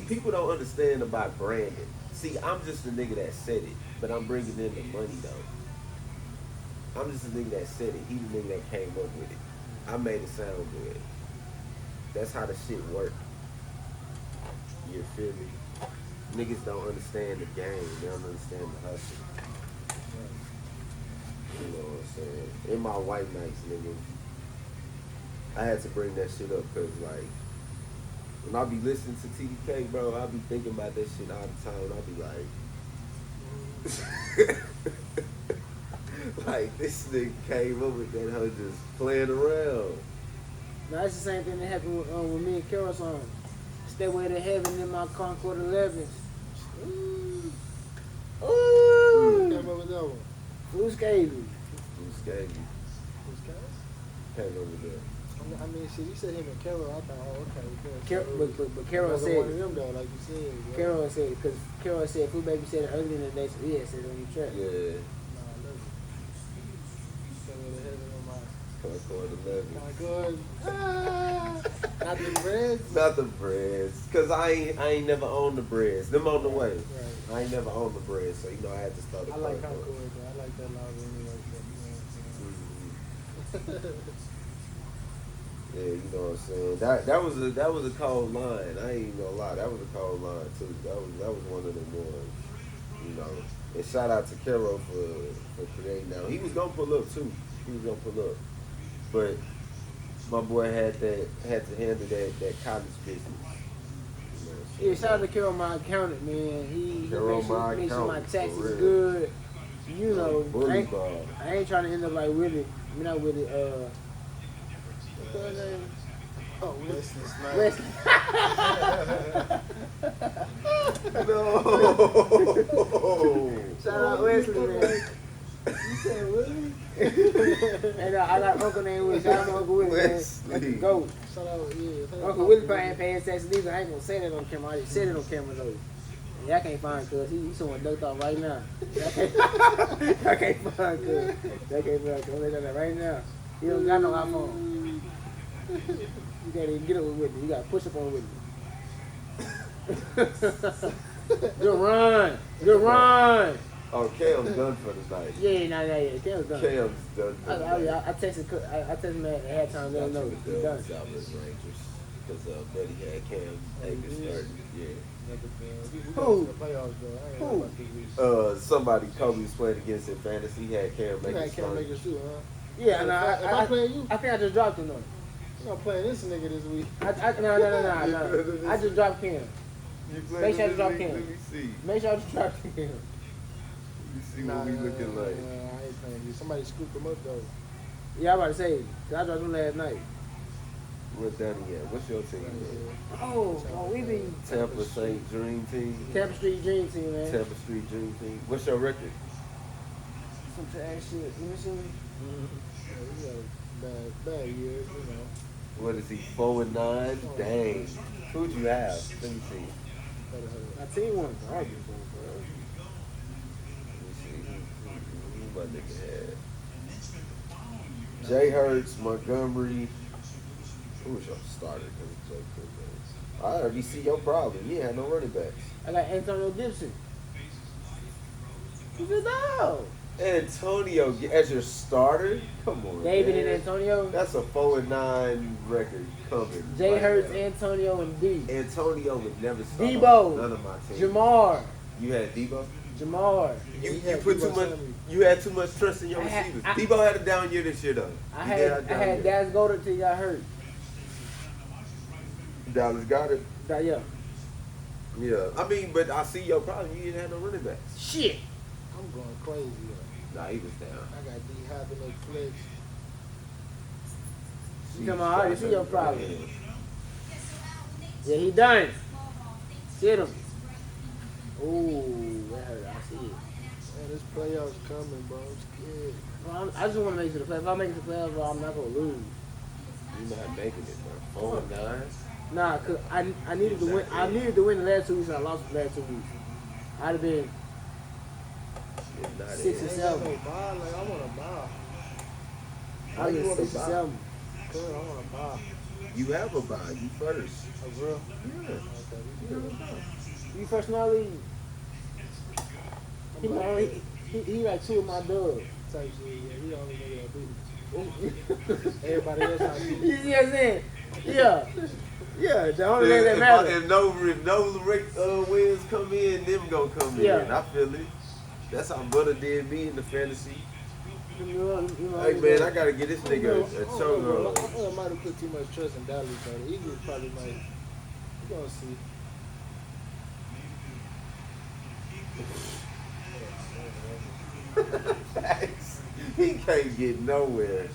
people don't understand about branding. See, I'm just a nigga that said it, but I'm bringing in the money though. I'm just a nigga that said it. He the nigga that came up with it. I made it sound good. That's how the shit work. You feel me? Niggas don't understand the game. They don't understand the hustle. You know what I'm saying? In my white nights, nigga, I had to bring that shit up because, like, when I be listening to TDK, bro, I be thinking about that shit all the time. I be like, like, this nigga came up with that hoe just playing around. Now, that's the same thing that happened with me and Carol song. Stairway to Heaven in my Concord 11s. Ooh. Came up with that one. Who's Scavy? Who's Scavy? Came up with that. I mean, shit, you said him and Carol. I thought, oh, okay. But Carol said, one of them though, like you said. Yeah. Carol said, because Carol said, Food Baby said it earlier in the day, so he had said it on your track. Yeah. Nah, I love it. Stairway to Heaven in my Concord 11. Concord. Not the breads? Not the breads. Because I ain't never owned the breads. Them on the way. Right. I ain't never owned the breads, so, you know, I had to start a I like Concord, though. I like that loud anyway. Yeah, you know what I'm saying. That was a cold line. I ain't gonna lie, that was a cold line too. That was one of them ones, you know. And shout out to Kero for creating that. He was gonna pull up too. But my boy had to handle that college business. You know, so Yeah, shout out to Carol, my accountant, man. He make sure my taxes real. good. You know, bully I ain't trying to end up like Willie. I mean, not Willie. What's her name? Oh, Wesley. Wesley. No. Shout out Wesley, man. You said Willie? And I got Uncle named Willie. Shout out to Uncle Willie, man. That's the GOAT. Shout out, yeah. Uncle Willie probably ain't paying taxes either. I ain't gonna say that on camera. I just said it on camera though. Yeah, I can't find cuz. He's someone ducked off right now. I can't find cuz. I can't find cuz. I'm looking at that right now. He don't got no iPhone. You can't even get up with Whitney. You gotta push up on Whitney. Good run. Good run. Oh, Cam's done for the night. Yeah, yeah. Cam's done. Cam's done for the night. I texted him at halftime. Let him know he's done. Southwest Rangers. Because Buddy had Cam Akers starting. Yeah. Who? Somebody Kobe was playing against in fantasy. He had Cam Akers starting. Too, huh? Yeah, and Am I playing you? I think I just dropped him though. I'm not playing this nigga this week. No. I just dropped Cam. Make sure I drop Cam. Let me see. Make sure I just drop Cam. Let me see what we looking like. I ain't playing you. Somebody scooped him up though. Yeah, I'm about to say, cause I dropped him last night. What's Danny at? What's your team, man? Oh, we be Tampa St. Dream Team. Tampa Street Dream Team, man. Tampa Street Dream Team. What's your record? Some trash shit. You know what Yeah, we got bad years, you know. What is he? 4-9? Dang. Who'd you have? Let me see. My team won. I argue for him, bro. Let me see. Who my nigga had? Jay Hurts, Montgomery. Who was your starter? Because Jay Cook was. I already see your problem. You ain't had no running backs. I got Antonio Gibson. He's a dog. Antonio as your starter? Come on, David man. and Antonio. That's a 4-9 record coming. Jay right Hurts, now. Antonio, and D. Antonio would never start Debo. none of my teams. Jamar. You had Debo? Jamar. You had put Debo too much. Samuel. You had too much trust in your receivers. Debo had a down year this year though. I He had did have a down year. Daz Goddard till he got hurt. Dallas got it. Yeah. Yeah, I mean, but I see your problem. You didn't have no running backs. Shit. I'm going crazy. Though. Nah, he was down. I got D Hop in the flex. You come on, I already see your problem. Yeah, he done. Sit him. Ooh, that hurt. I see it. Man, this playoffs coming, bro. I'm scared. Well, I just want to make it to the playoffs. If I make it to the playoffs, bro, I'm not going to lose. You're not making it, bro. 4-9. Nah, cause I needed to win. I needed to win the last 2 weeks, and I lost the last 2 weeks. I'd have been You're not 6 in. and I ain't 7. got no buy. Like, I want to buy. I'd you been wanna 6 and buy? 7. Good, I want to buy. You have a bye. You first. A real? Yeah. Okay, You have a bye. You first in my league. He like 2 of my dubs. type shit. Yeah, he the only nigga that beat me. Everybody else I beat. You see what I'm saying? Yeah. Yeah, the only thing that If matters. if no wins come in, them gonna come Yeah. in. I feel it. That's how Butter did me in the fantasy. You know, Hey man, I gotta get this nigga a I might have put too much trust in Dallas, but the Eagles probably might. You gonna see. Facts. He can't get nowhere.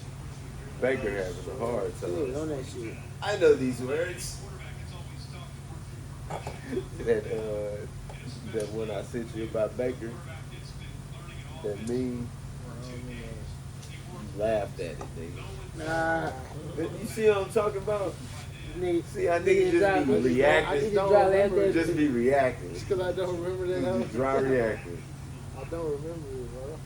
Baker having a hard Yeah, time. on that shit. I know these words. That one I sent you about Baker. That meme. You laughed at it, nigga. Nah, You see what I'm talking about? nigga. See, I need to just be I reacting. need to dry last day. Just be reacting. Just because I don't remember that. Just be dry reacting. I don't remember it, bro.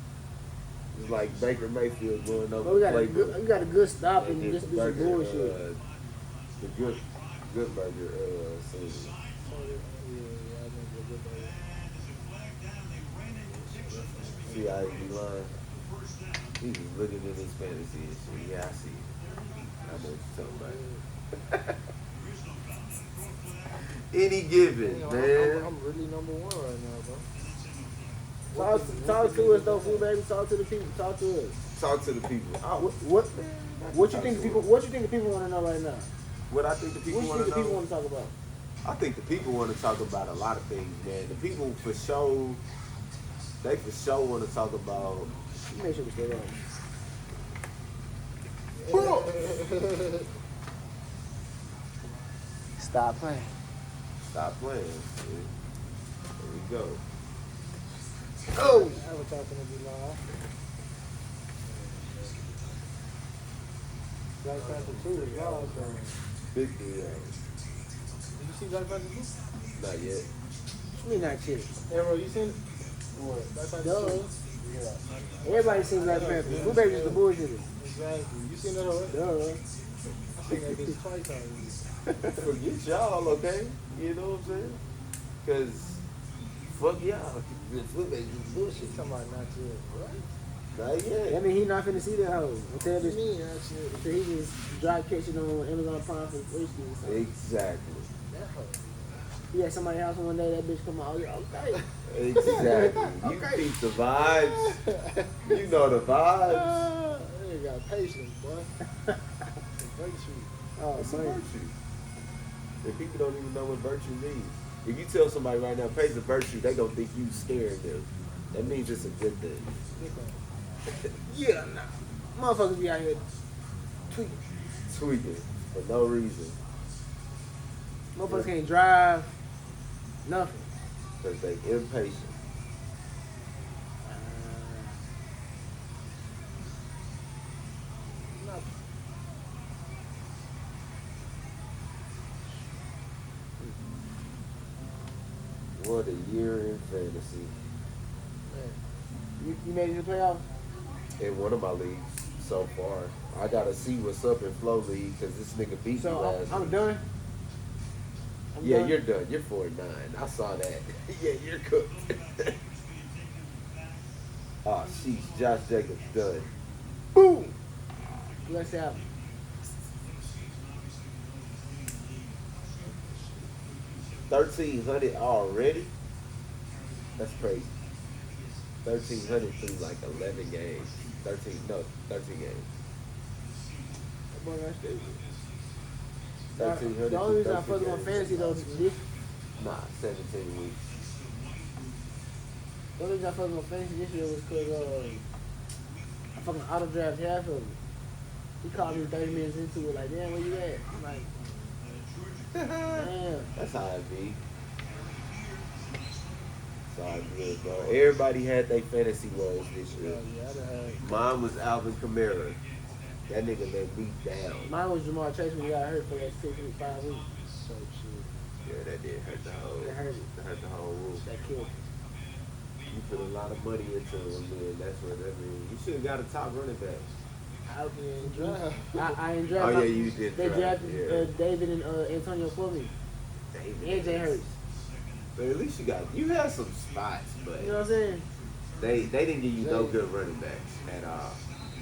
It's like Baker Mayfield going But over we the got a playbook. good, we got a good stop and did just the do some burger, bullshit. The good burger scene. Oh, yeah, I remember a good day. See how he be lying? He was looking at his fantasy and shit. Yeah, I see it. I know what you're talking about. Any given, Damn, man. I'm really number one right now, bro. Talk to us though, fool baby. Talk to the people. Talk to us. Talk to the people. What you think the people? What you think the people want to know right now? What I think the people What you want think to the people know? want to talk about? I think the people want to talk about a lot of things, man. The people for sure, they for sure want to talk about. Make sure we stay on. Stop playing. Stop playing. Man. There we go. Oh. Advertising to be live. Black Panther 2 is live, though. Big deal. Did you see Black Panther 2? Not yet. Me not kidding. Arrow, you seen it? What? Black Panther Duh. 2? Yeah. Everybody seen Black Panther. Who baby just the bullshitter? Exactly. You seen that already? Duh. I seen that bitch twice already. Forget y'all, okay? You know what I'm saying? Because, fuck y'all. This is bullshit. She's talking about not yet. What? Not That yet. mean he not finna see that hoe. Until What you this, mean not yet? until he just drop catching on Amazon Prime for free. Exactly. That hoe. He had somebody else one day. That bitch come out. Okay. Exactly. You Okay. keep the vibes. You know the vibes. They got patience, boy. Virtue. Oh It's a man. virtue. And people don't even know what virtue means. If you tell somebody right now, pays a virtue, they gonna think you scaring them. That means it's a good thing. Yeah, nah. Motherfuckers be out here tweaking. Tweaking for no reason. Motherfuckers can't drive. Nothing. Because they impatient. What a year in fantasy. You made it to the playoffs? In one of my leagues so far. I gotta see what's up in Flow League because this nigga beat me So last I'm week. done. Yeah, you're done. You're 49. I saw that. Yeah, you're cooked. Oh, sheesh. Josh Jacobs done. Boom. Let's have 1,300 already? That's crazy. 1,300 through like 11 games. 13 games. Boy, that's stupid. 1,300. The only reason I fuck with my fantasy though is this. Nah, 17 weeks. The only reason I fuck with my fantasy this year was because I fucking auto draft half of it. He called me 30 minutes into it, like, damn, where you at? I'm like, damn. That's how it be. That's how it be, bro. Everybody had their fantasy woes this year. Mine was Alvin Kamara. That nigga let me down. Mine was Jamar Chase when he got hurt for like 6 weeks, 5 weeks. So shit. Yeah, that did hurt the whole. That hurt it. That hurt the whole roof. That killed me. You put a lot of money into him, man. That's what that means. You should have got a top running back. I didn't draft. I didn't draft. Oh yeah, you did. They draft, drafted David and Antonio for me. David AJ Hurts. But at least you had some spots, but You know what I'm saying? they didn't give you no good running backs at all.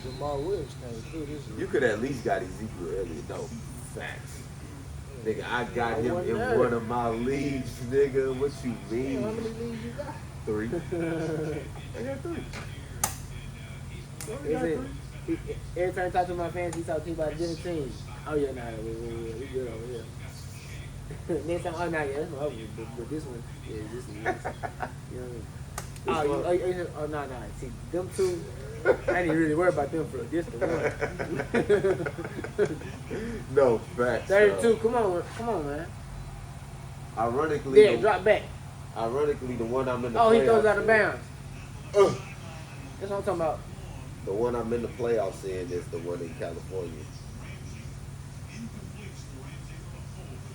Jamal Williams came through this year. You could at least got Ezekiel Elliott. No, facts. Nigga, I got him in there. one of my leagues, nigga. What you mean? How many leagues you got? 3. I got 3. Listen, every time I talk to my fans, he talk to me about a different team. Oh yeah, nah, we good over here. Next time, oh nah, yeah, that's my other one, but this one, yeah, this one, yes. You know what I mean? Oh, nah. See, them two, I ain't really worry about them for this the one. No, facts. 32, come on, man. Ironically, Yeah, drop back. Ironically, the one I'm in the Oh, he playoffs throws out of in- bounds. That's what I'm talking about. The one I'm in the playoffs in is the one in California.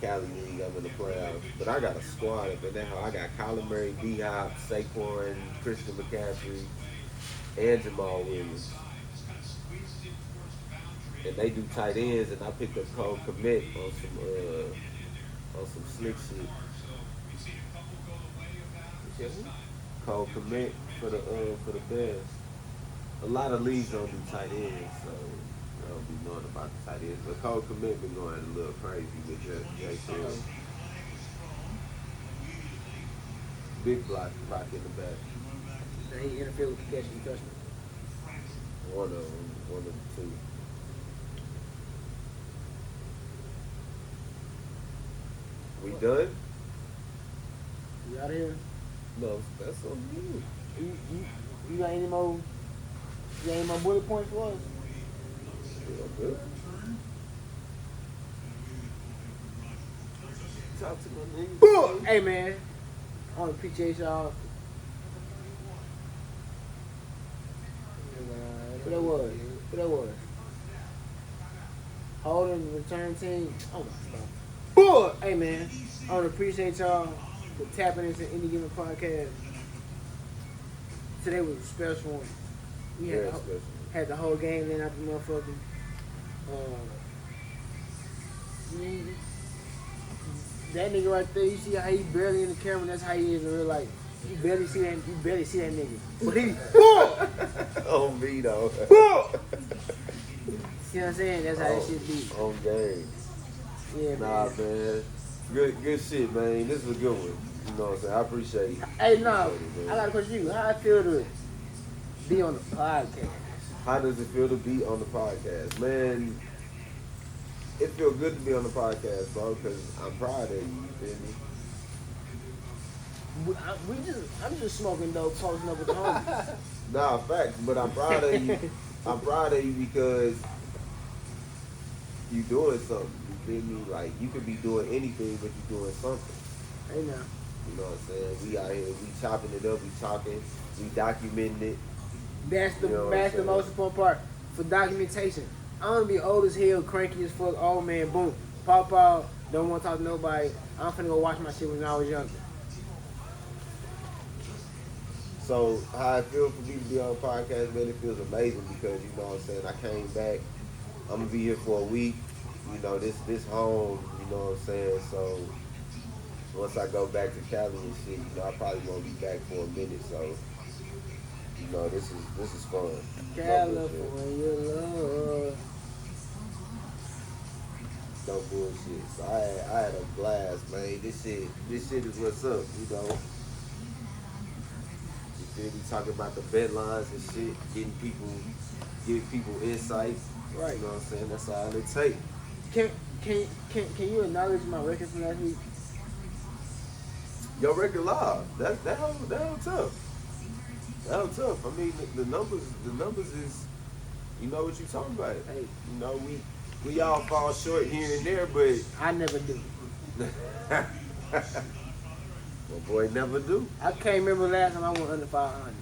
Cali League, I'm in the playoffs. But I got a squad up in there. I got Kyler Murray, D-Hop, Saquon, Christian McCaffrey, and Jamal Williams. And they do tight ends, and I picked up Cole Kmet on some slick shit. Cole Kmet for the Bears. A lot of leagues don't do tight ends, so I don't be knowing about the tight ends. But Cole Kmet been going a little crazy with Jay Field. Big block in the back. And he interfered with the catch and touchdown. One of the two. We done? You out of here? No, that's on you. You got any more? You got any more bullet points for us? Feel good. Talk to my niggas. Hey man, I want to appreciate y'all. Who that was? Holding the return team. Oh my God. Hey man, I want to appreciate y'all for tapping into Any Given Podcast. Today was a special one. We Very special. had the whole game then after motherfucking. That nigga right there, you see how he barely in the camera, that's how he is in real life. You barely see that nigga. But he, On me though. see what I'm saying? That's how that shit be. On game. Yeah, Nah, man. man. Good shit, man. This is a good one. You know what I'm saying? I appreciate it. Hey, no, Appreciate it, I man. got a question for you. How I feel to be on the podcast? How does it feel to be on the podcast? Man, it feels good to be on the podcast, bro, because I'm proud of you, you feel me? I'm just smoking dope, posting up with the homies. Nah, facts, but I'm proud of you. I'm proud of you because you doing something, you feel me? Like, you could be doing anything, but you doing something. Hey, now. You know what I'm saying? We out here, we chopping it up, we talking, we documenting it. That's the You know what I'm saying? most important part for documentation. I want to be old as hell, cranky as fuck, old man, boom. Pop out, don't want to talk to nobody. I'm finna go watch my shit when I was younger. So how I feel for me to be on a podcast, man, it feels amazing because, you know what I'm saying, I came back, I'm gonna be here for a week, you know, this home, you know what I'm saying, so once I go back to Cali and shit, I probably won't be back for a minute. So, this is fun. California love. No bullshit. So I had a blast, man. This shit is what's up. You feel me? Talking about the bed lines and shit, giving people insight. Right. You know what I'm saying? That's all it takes. Can you acknowledge my record from last week? Your record live. That was tough. That was tough. I mean, the numbers is, you know what you talking about. Hey. We all fall short here and there, but I never do. my boy never do. I can't remember the last time I went under 500.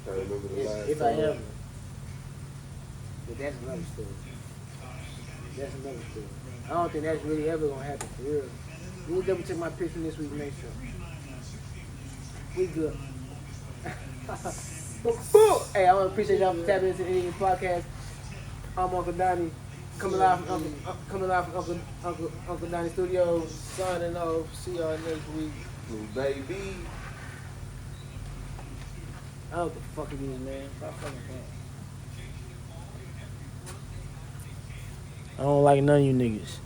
Can't remember the last If time. I ever. But that's another story. I don't think that's really ever gonna happen for real. Let me double check my pitch from this week, make sure. We good. Hey, I want to appreciate y'all for tapping into the podcast. I'm Uncle Donnie, coming live from Uncle Donnie Studios. Signing off. See y'all next week. Baby. I don't know what the fuck it is, man. Stop fucking playing. I don't like none of you niggas.